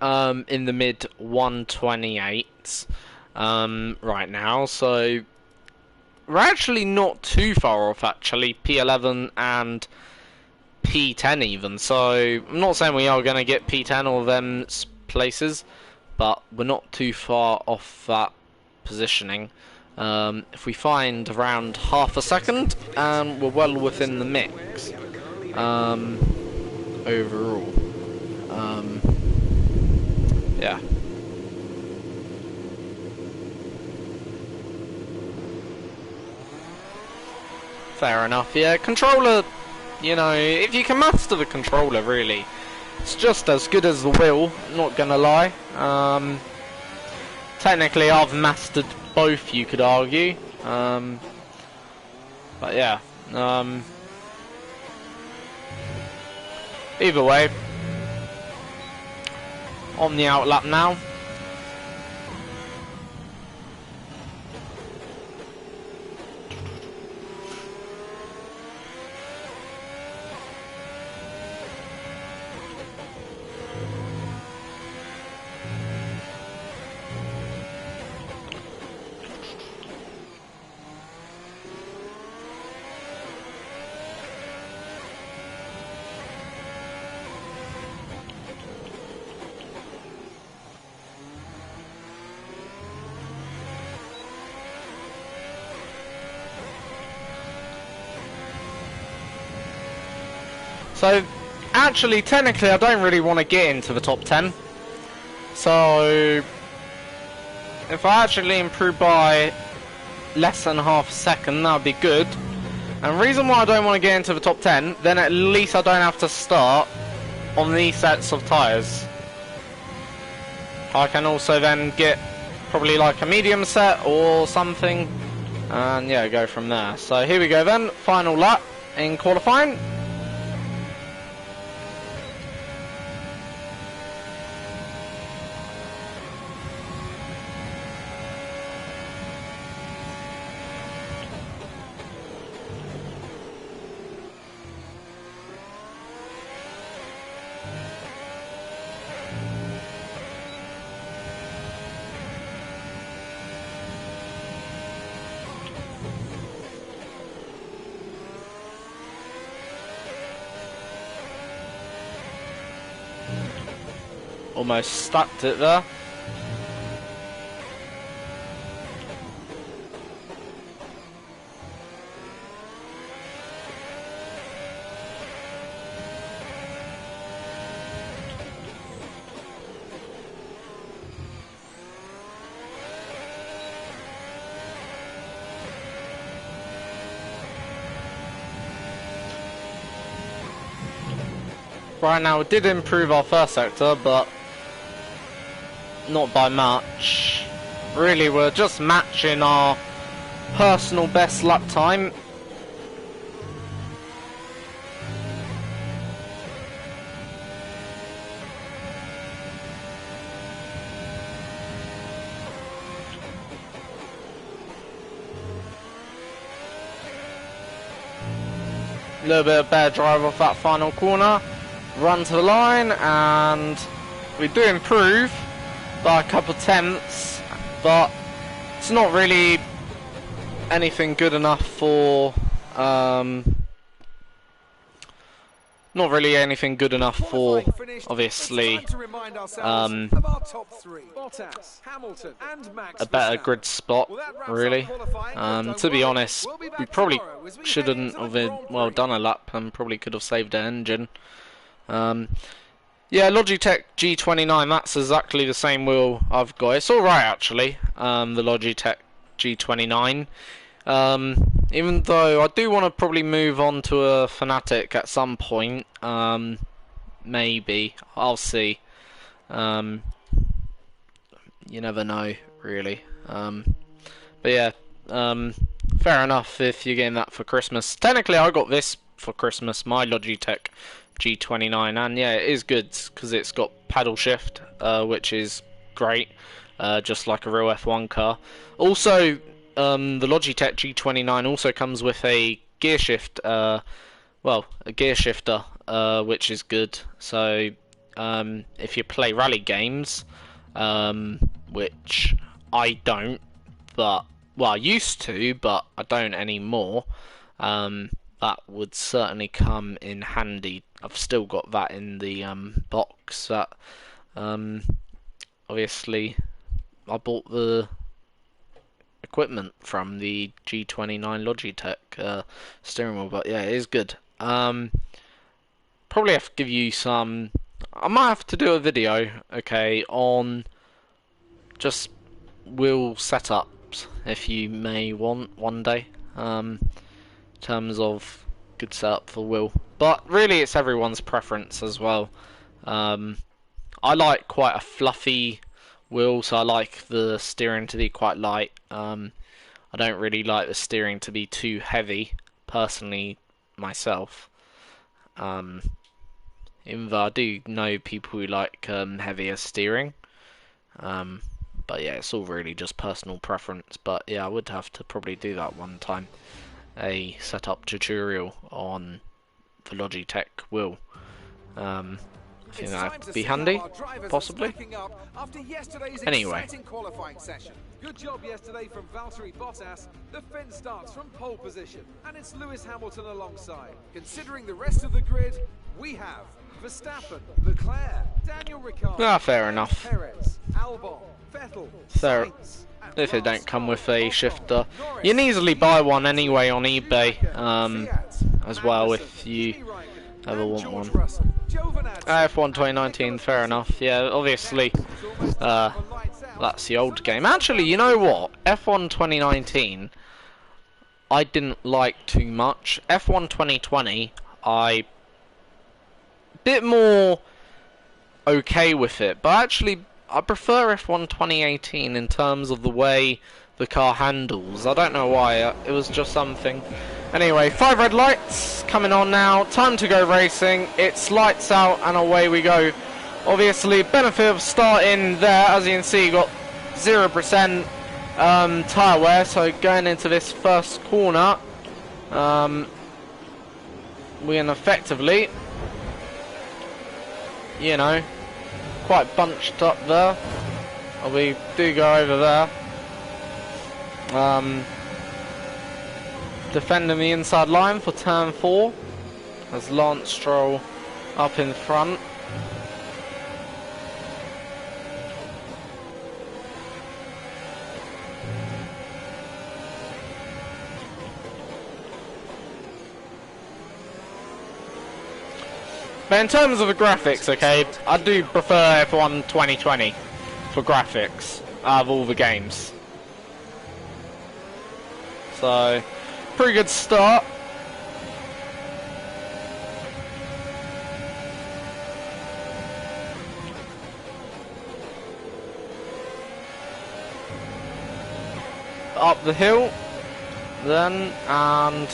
in the mid 128s right now, so we're actually not too far off, actually, P11 and P10 even, so I'm not saying we are going to get P10 or them places, but we're not too far off that positioning. If we find around half a second, and we're well within the mix overall. Yeah. Fair enough, yeah. Controller, you know, if you can master the controller, really, it's just as good as the wheel, not gonna lie. Technically, I've mastered both, you could argue. But yeah. Either way, on the outlap now. So, actually, technically, I don't really want to get into the top 10. So, if I actually improve by less than half a second, that would be good. And the reason why I don't want to get into the top 10, then at least I don't have to start on these sets of tyres. I can also then get probably like a medium set or something, and yeah, go from there. So here we go then, final lap in qualifying. Almost stuck it there. Right now, we did improve our first sector, but not by much. Really, we're just matching our personal best lap time. A little bit of better drive off that final corner. Run to the line, and we do improve by a couple tenths, but it's not really anything good enough for not really anything good enough for obviously a better grid spot, really. To be honest, we probably shouldn't have done a lap and probably could have saved the engine. Yeah, Logitech G29, that's exactly the same wheel I've got. It's alright actually, the Logitech G29. Even though I do want to probably move on to a Fanatic at some point. Maybe. I'll see. You never know, really. But yeah, fair enough if you're getting that for Christmas. Technically, I got this for Christmas, my Logitech G29, and yeah, it is good because it's got paddle shift, which is great, just like a real F1 car. Also, the Logitech G29 also comes with a gear shift, a gear shifter, which is good. So, if you play rally games, which I don't, but I used to, but I don't anymore. That would certainly come in handy. I've still got that in the box. That obviously I bought the equipment from the G29 Logitech steering wheel, but yeah, it is good. Probably have to give you some. I might have to do a video, okay, on just wheel setups if you may want one day. Terms of good setup for wheel, but really it's everyone's preference as well. I like quite a fluffy wheel, so I like the steering to be quite light. I don't really like the steering to be too heavy, personally, myself. Even though I do know people who like heavier steering. But yeah, it's all really just personal preference. But yeah, I would have to probably do that one time. A setup tutorial on the Logitech wheel. I think that would be handy, possibly. Anyway. Good job yesterday from Valtteri Bottas. The fence starts from pole position, and it's Lewis Hamilton alongside. Considering the rest of the grid, we have Verstappen, Leclerc, Daniel Ricciardo, Fair enough. Perez, Albon, Vettel, Fair. Sainz, If it don't come with a shifter, you can easily buy one anyway on eBay, as well, if you ever want one. F1 2019, fair enough. Yeah, obviously, that's the old game. Actually, you know what? F1 2019, I didn't like too much. F1 2020, bit more okay with it, but actually I prefer F1 2018 in terms of the way the car handles. I don't know why, it was just something. Anyway, 5 red lights coming on now, time to go racing. It's lights out and away we go. Obviously, benefit of starting there, as you can see, you got 0% tyre wear, so going into this first corner, we can effectively, you know, quite bunched up there. We do go over there. Defending the inside line for turn 4 as Lance Stroll up in front. But in terms of the graphics, okay, I do prefer F1 2020 for graphics out of all the games. So, pretty good start. Up the hill, then, and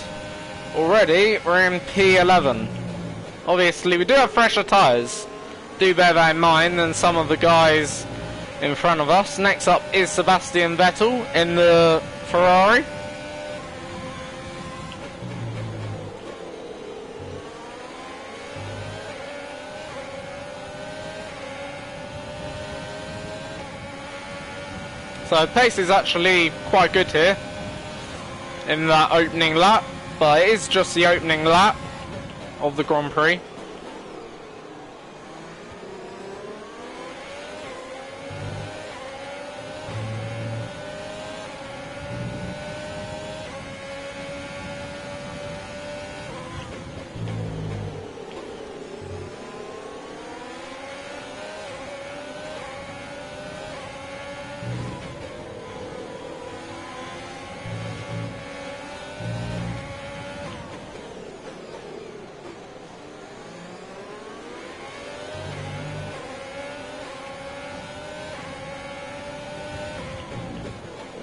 already we're in P11. Obviously, we do have fresher tyres. Do bear that in mind than some of the guys in front of us. Next up is Sebastian Vettel in the Ferrari. So pace is actually quite good here. in that opening lap, but it is just the opening lap of the Grand Prix.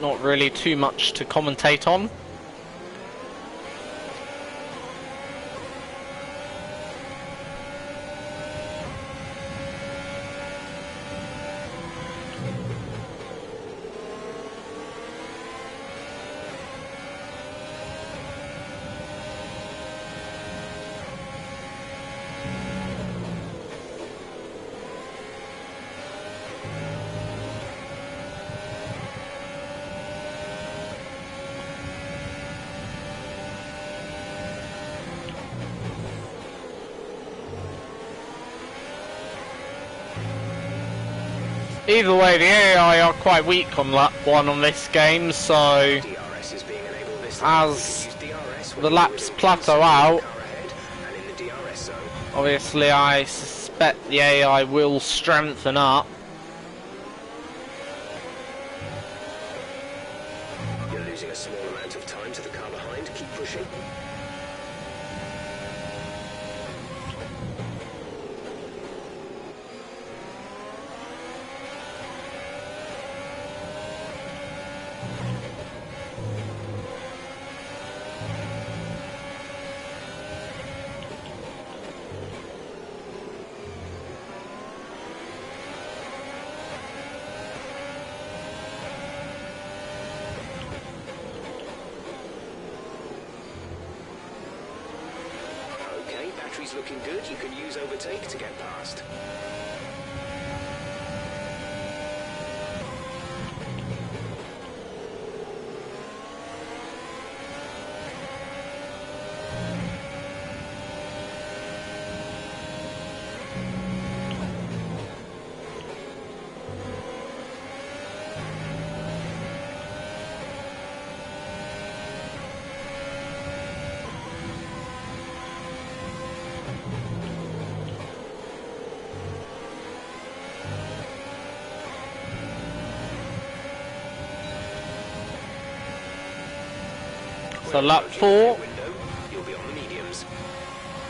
Not really too much to commentate on. Either way, the AI are quite weak on lap 1 on this game, so DRS is being enabled this time. as Use DRS when the you laps really plateau see out, the car ahead and in the DRS zone. obviously I suspect the AI will strengthen up. You're losing a small amount of time to the car behind. Keep pushing. Okay, battery's looking good. You can use overtake to get past. So lap 4 Window, you'll be on the mediums.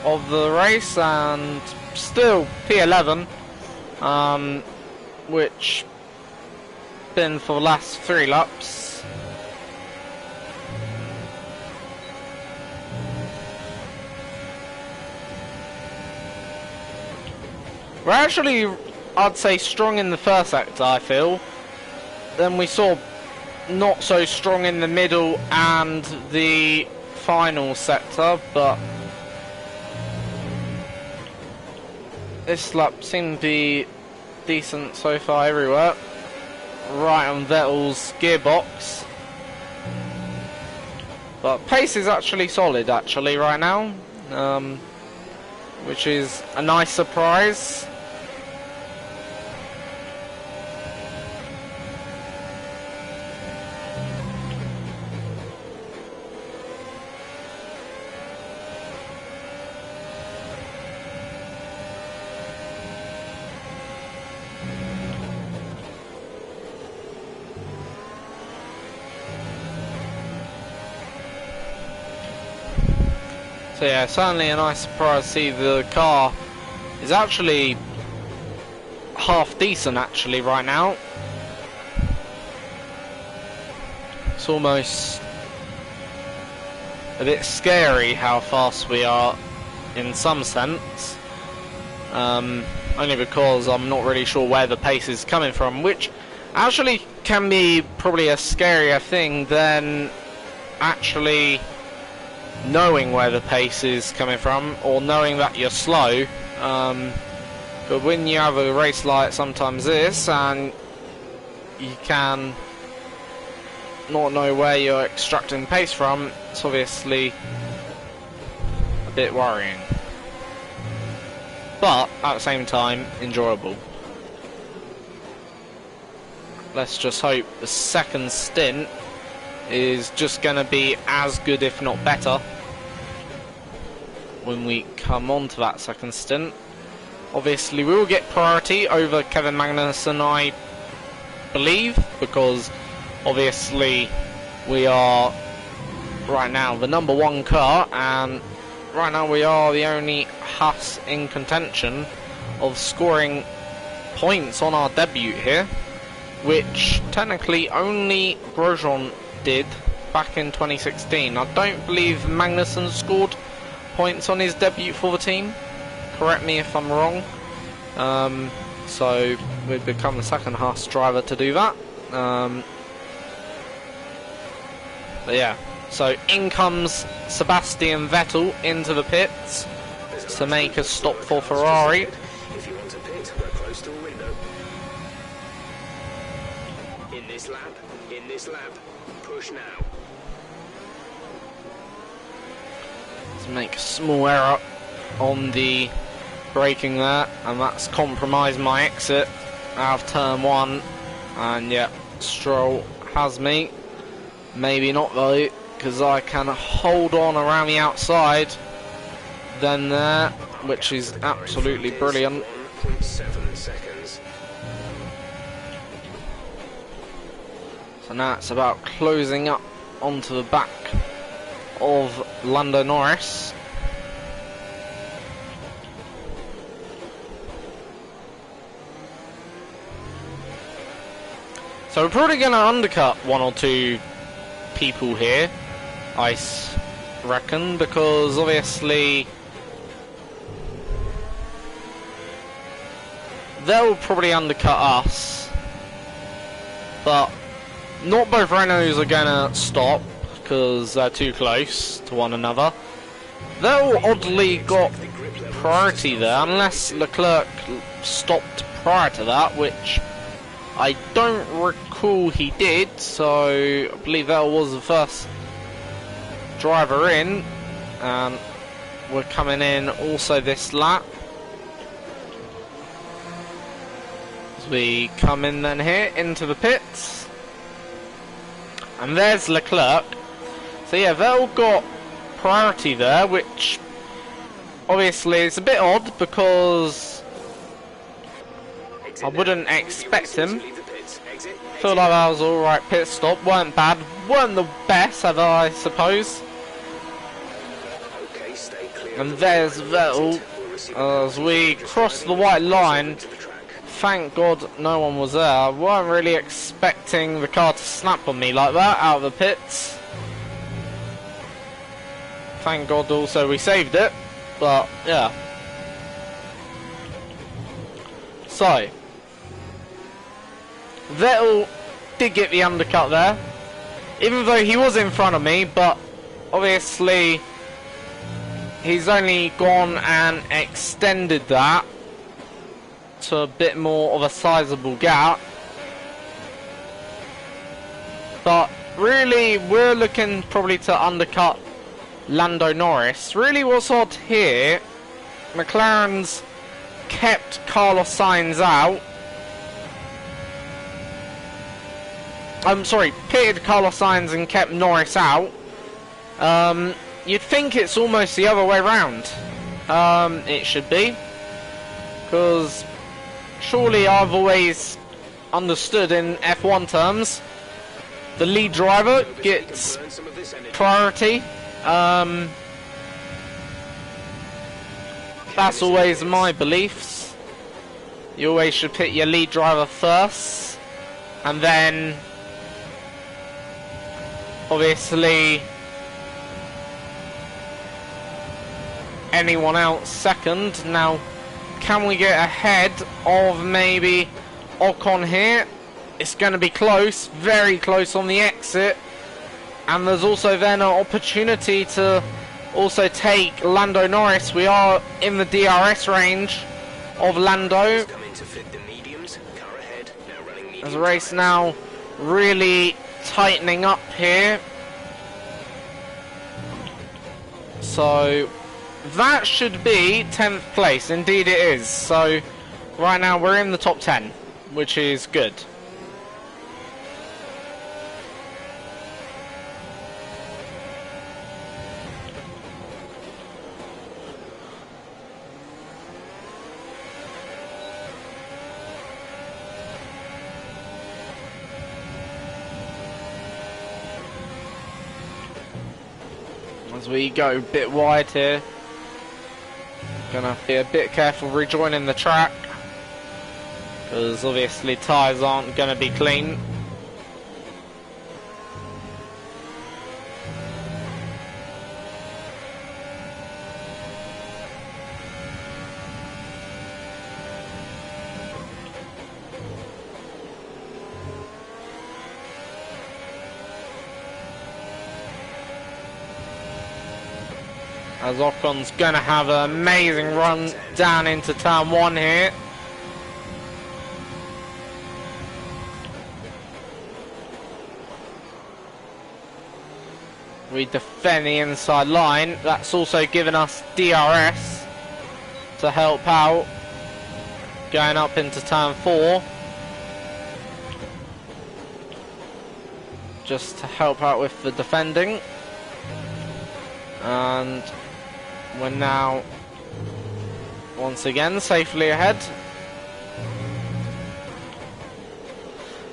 of the race, and still P11, which been for the last 3 laps. We're actually, I'd say, strong in the first sector, I feel. Then we saw not so strong in the middle and the final sector, but this lap seemed to be decent so far everywhere. Right on Vettel's gearbox. But pace is actually solid right now, which is a nice surprise. So yeah, certainly a nice surprise to see the car is actually half decent actually right now. It's almost a bit scary how fast we are in some sense. Only because I'm not really sure where the pace is coming from, which actually can be probably a scarier thing than actually knowing where the pace is coming from or knowing that you're slow. But when you have a race like sometimes this, and you can not know where you're extracting pace from, it's obviously a bit worrying. But at the same time, enjoyable. Let's just hope the second stint is just going to be as good, if not better, when we come on to that second stint. Obviously, we will get priority over Kevin Magnussen, I believe, because obviously we are right now the #1 car, and right now we are the only Haas in contention of scoring points on our debut here, which technically only Grosjean did back in 2016. I don't believe Magnussen scored points on his debut for the team. Correct me if I'm wrong. So we've become the second Haas driver to do that. But yeah, so in comes Sebastian Vettel into the pits to make a stop for Ferrari. If you want to pit, we're close to a window. In this lap, push now. To make a small error on the braking there, and that's compromised my exit out of turn 1. And yeah, Stroll has me. Maybe not though, because I can hold on around the outside then there, which is absolutely brilliant. 1.7 seconds. So now it's about closing up onto the back of Lando Norris. So we're probably going to undercut 1 or 2 people here, I reckon, because obviously they'll probably undercut us, but not both Renaults are going to stop because they're too close to one another. They'll oddly got priority there, unless Leclerc stopped prior to that, which I don't recall he did, so I believe that was the first driver in, and we're coming in also this lap. As we come in then here into the pits, and there's Leclerc. So yeah, they've all got priority there, which obviously is a bit odd because I wouldn't expect him. Feel like that was alright pit stop, weren't bad, weren't the best ever, I suppose. And there's Vettel as we cross the white line. Thank God no one was there. I weren't really expecting the car to snap on me like that out of the pits. Thank God also we saved it, but yeah. So Vettel did get the undercut there, even though he was in front of me, but obviously he's only gone and extended that to a bit more of a sizable gap. But really we're looking probably to undercut Lando Norris. Really what's odd here, McLaren's kept Carlos Sainz out. I'm sorry, pitted Carlos Sainz and kept Norris out. You'd think it's almost the other way round. It should be, because surely I've always understood in F1 terms the lead driver gets priority. That's always my beliefs. You always should pit your lead driver first, and then obviously anyone else second. Now, can we get ahead of maybe Ocon here? It's going to be close, very close on the exit, and there's also then an opportunity to also take Lando Norris. We are in the DRS range of Lando. As the race now really tightening up here. So that should be 10th place. Indeed it is. So right now we're in the top 10, which is good. As we go a bit wide here, gonna be a bit careful rejoining the track, because obviously tyres aren't gonna be clean. As Ocon's gonna have an amazing run down into turn 1 here. We defend the inside line. That's also given us DRS to help out. Going up into turn 4. Just to help out with the defending. And we're now once again safely ahead.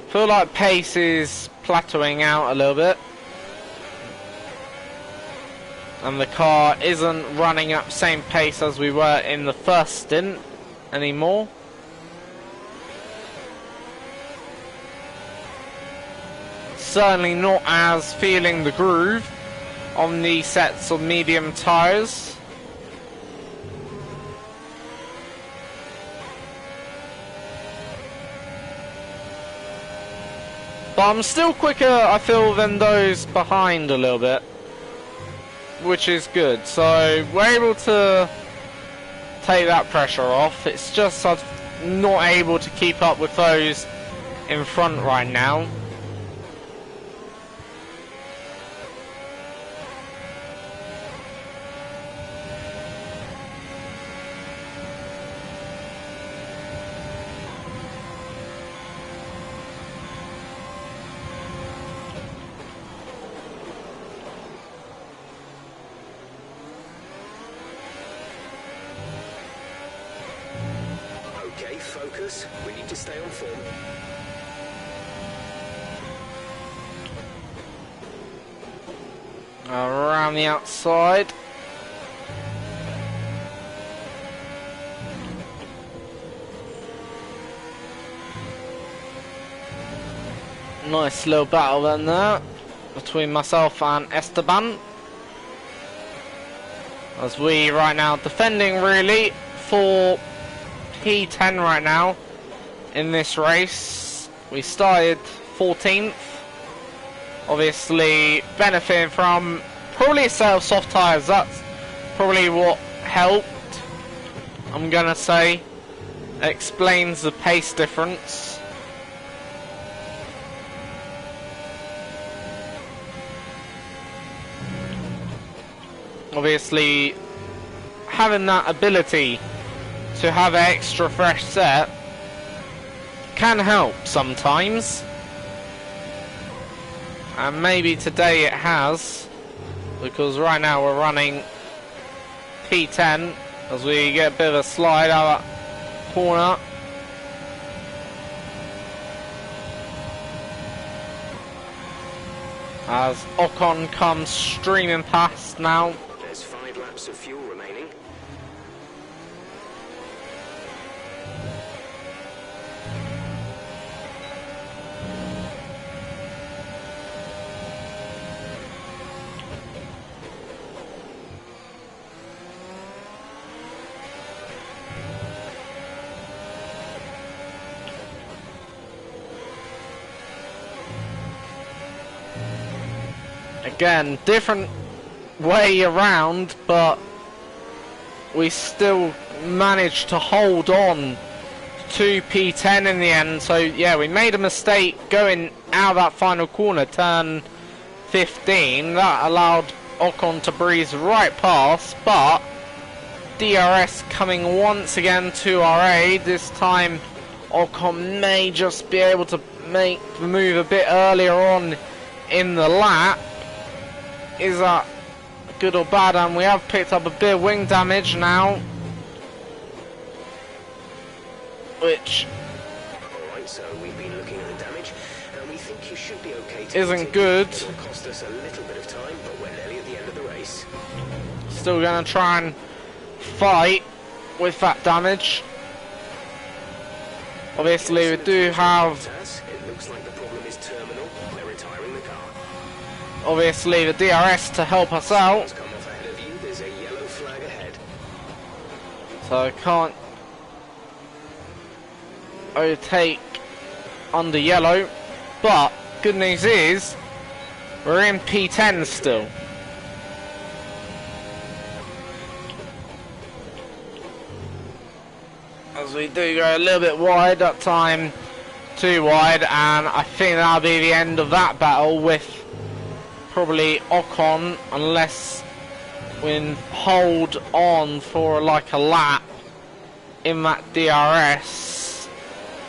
Feel like pace is plateauing out a little bit, and the car isn't running at the same pace as we were in the first stint anymore. Certainly not as feeling the groove on the sets of medium tyres. But I'm still quicker, I feel, than those behind a little bit, which is good. So we're able to take that pressure off. It's just I'm not able to keep up with those in front right now. Okay, focus. We need to stay on form. Around the outside. Nice little battle then there between myself and Esteban. As we right now defending really for P10 right now in this race. We started 14th. Obviously benefiting from probably a set of soft tyres. That's probably what helped, I'm gonna say. Explains the pace difference. Obviously having that ability to have an extra fresh set can help sometimes. And maybe today it has, because right now we're running P10 as we get a bit of a slide out of that corner. As Ocon comes streaming past now. There's 5 laps of fuel remaining. Again, different way around, but we still managed to hold on to P10 in the end. So yeah, we made a mistake going out of that final corner, turn 15. That allowed Ocon to breeze right past, but DRS coming once again to our aid. This time Ocon may just be able to make the move a bit earlier on in the lap. Is that good or bad? And we have picked up a bit of wing damage now, which Alright, so we've been looking at the damage, and we think you should be okay to isn't continue. good. It'll cost us a little bit of time, but we're nearly at the end of the race. Still going to try and fight with that damage. Obviously, we do have. It looks like the problem is terminal. They're retiring the car. Obviously, the DRS to help us out. It's come off ahead of you. There's a yellow flag ahead. So I can't overtake under yellow. But good news is we're in P10 still. As we do go a little bit wide, that time too wide, and I think that'll be the end of that battle with probably Ocon, unless we hold on for like a lap in that DRS,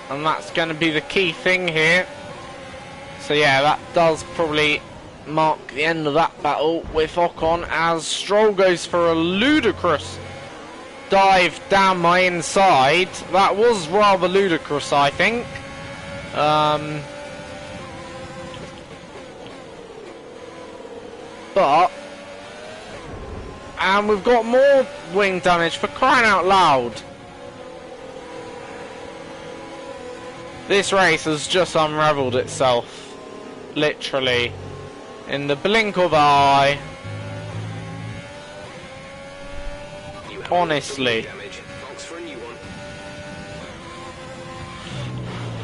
and that's going to be the key thing here. So yeah, that does probably mark the end of that battle with Ocon, as Stroll goes for a ludicrous dive down my inside. That was rather ludicrous, I think. And we've got more wing damage, for crying out loud. This race has just unraveled itself, literally, in the blink of an eye. Honestly,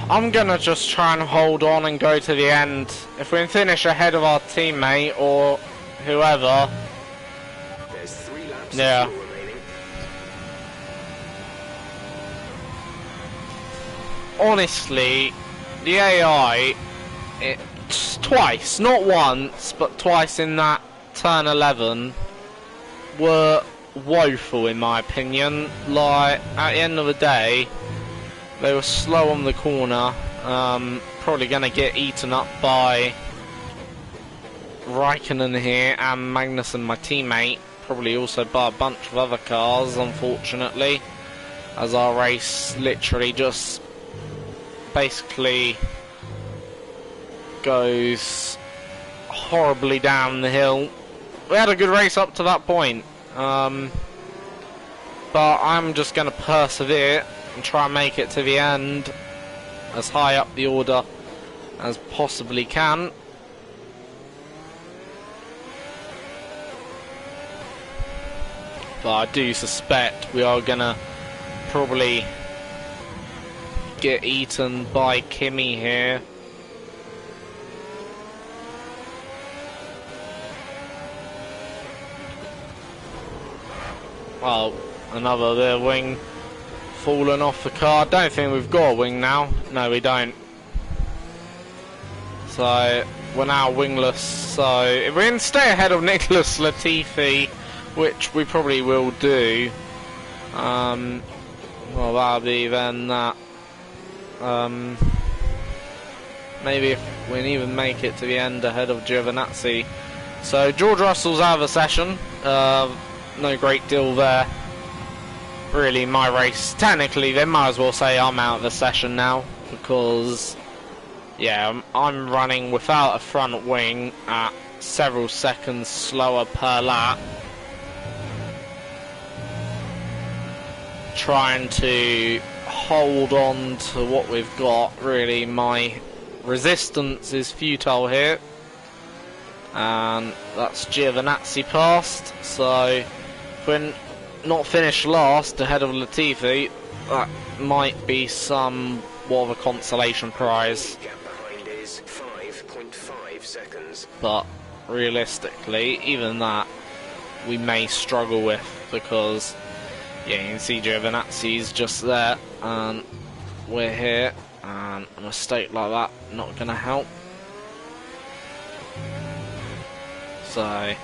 I'm gonna just try and hold on and go to the end. If we can finish ahead of our teammate or whoever, There's 3 laps yeah. remaining. Honestly, the AI, it's twice, not once, but twice in that turn 11, were woeful in my opinion. Like, at the end of the day, they were slow on the corner, probably going to get eaten up by Raikkonen here and Magnussen, my teammate, probably also by a bunch of other cars, unfortunately, as our race literally just basically goes horribly down the hill. We had a good race up to that point, but I'm just going to persevere and try and make it to the end as high up the order as possibly can. But I do suspect we are going to probably get eaten by Kimi here. Well, another the wing fallen off the car. Don't think we've got a wing now. No, we don't. So we're now wingless. So if we can stay ahead of Nicholas Latifi, which we probably will do, well, that'll be then that. Maybe if we can even make it to the end ahead of Giovinazzi. So George Russell's out of the session. No great deal there. Really, my race, technically, they might as well say I'm out of the session now, because, yeah, I'm running without a front wing at several seconds slower per lap. Trying to hold on to what we've got. Really, my resistance is futile here. And that's Giovinazzi passed, so if we're not finished last ahead of Latifi, that might be somewhat of a consolation prize. Gap behind is 5.5 seconds. But realistically, even that we may struggle with, because yeah, you can see Giovinazzi's just there and we're here, and a mistake like that not going to help. So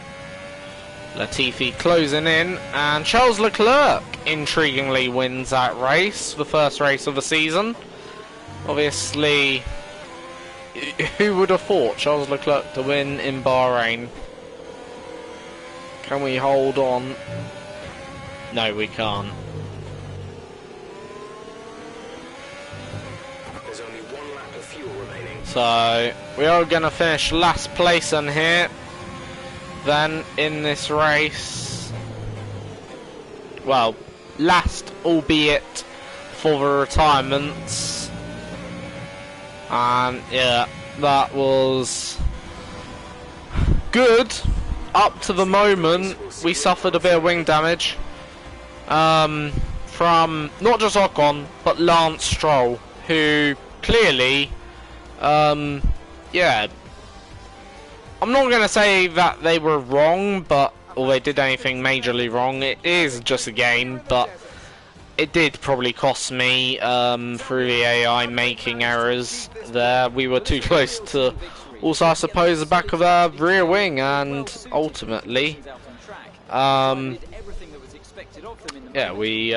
Latifi closing in, and Charles Leclerc intriguingly wins that race, the first race of the season. Obviously, who would have thought Charles Leclerc to win in Bahrain? Can we hold on? No, we can't. There's only 1 lap of fuel remaining. So we are going to finish last place in here. Then in this race, well, last, albeit for the retirements. And yeah, that was good. Up to the moment, we suffered a bit of wing damage from not just Ocon, but Lance Stroll, who clearly, yeah, I'm not going to say that they were wrong, or they did anything majorly wrong. It is just a game, but it did probably cost me through the AI making errors there. We were too close to, also I suppose, the back of our rear wing, and ultimately, yeah, we,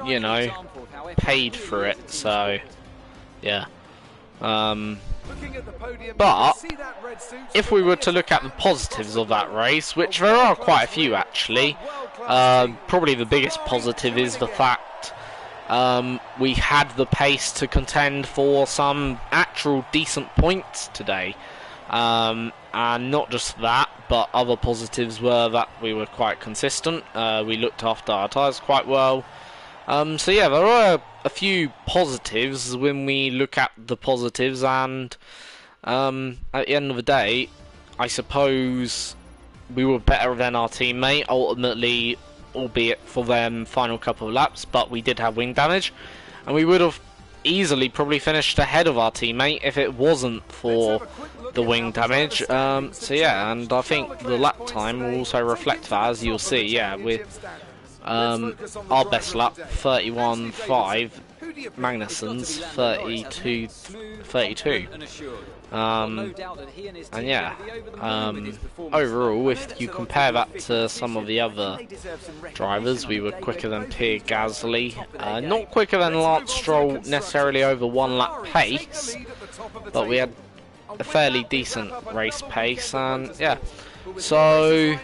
you know, paid for it, so, yeah. But if we were to look at the positives of that race, which there are quite a few actually, probably the biggest positive is the fact we had the pace to contend for some actual decent points today. And not just that, but other positives were that we were quite consistent. We looked after our tyres quite well. So yeah, there were a few positives when we look at the positives, and at the end of the day, I suppose we were better than our teammate, ultimately, albeit for them final couple of laps, but we did have wing damage, and we would have easily probably finished ahead of our teammate if it wasn't for the wing damage. So yeah, and I think the lap time will also reflect that, as you'll see. Yeah, with our best lap 31.5, Magnussen's 32. And yeah, overall, if you compare that to some of the other drivers, we were quicker than Pierre Gasly, not quicker than Lance Stroll necessarily over 1 lap pace, but we had a fairly decent race pace, and yeah, so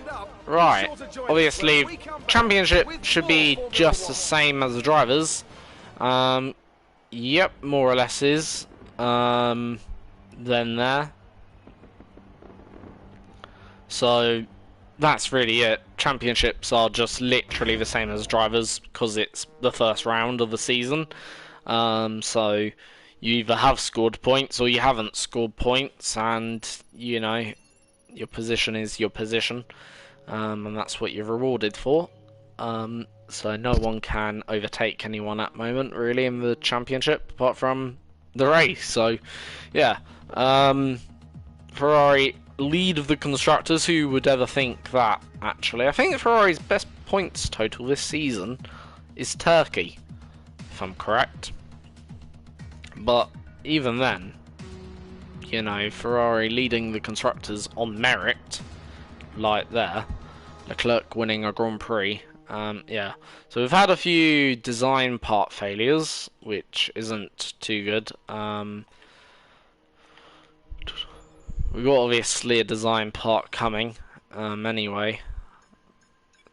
right, obviously championship should be just the same as the drivers. Yep, more or less is then there. So that's really it. Championships are just literally the same as drivers because it's the first round of the season. So you either have scored points or you haven't scored points, and you know, your position is your position, and that's what you're rewarded for. So no one can overtake anyone at the moment really in the championship apart from the race. So yeah, Ferrari lead of the constructors. Who would ever think that? Actually, I think Ferrari's best points total this season is Turkey, if I'm correct. But even then, you know, Ferrari leading the constructors on merit, like there, Leclerc winning a Grand Prix. Yeah, so we've had a few design part failures, which isn't too good. We've got obviously a design part coming. Anyway,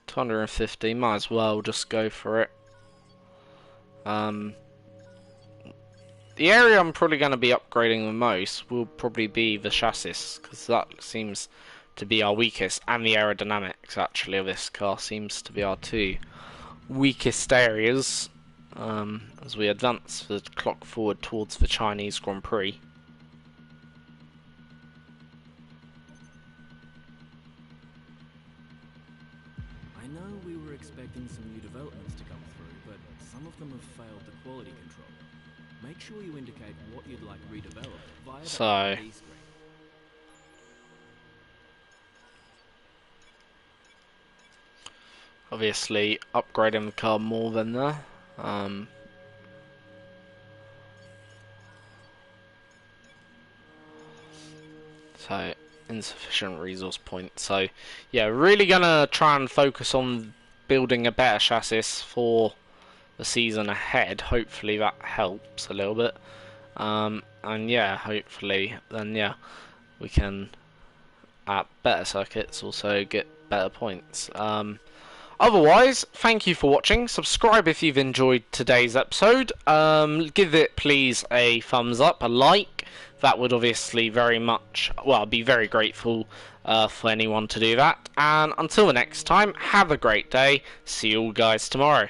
250, might as well just go for it. The area I'm probably going to be upgrading the most will probably be the chassis, because that seems to be our weakest, and the aerodynamics actually of this car seems to be our two weakest areas as we advance the clock forward towards the Chinese Grand Prix. I know we were expecting some new developments to come through, but some of them have failed the quality control. Make sure you indicate what you'd like redeveloped via the LED screen. Obviously upgrading the car more than there. So insufficient resource points. So yeah, really gonna try and focus on building a better chassis for the season ahead. Hopefully that helps a little bit. And yeah, hopefully then yeah, we can at better circuits also get better points. Otherwise, thank you for watching. Subscribe if you've enjoyed today's episode. Give it please a thumbs up, a like. That would obviously very much, well, I'd be very grateful for anyone to do that. And until the next time, have a great day. See you all guys tomorrow.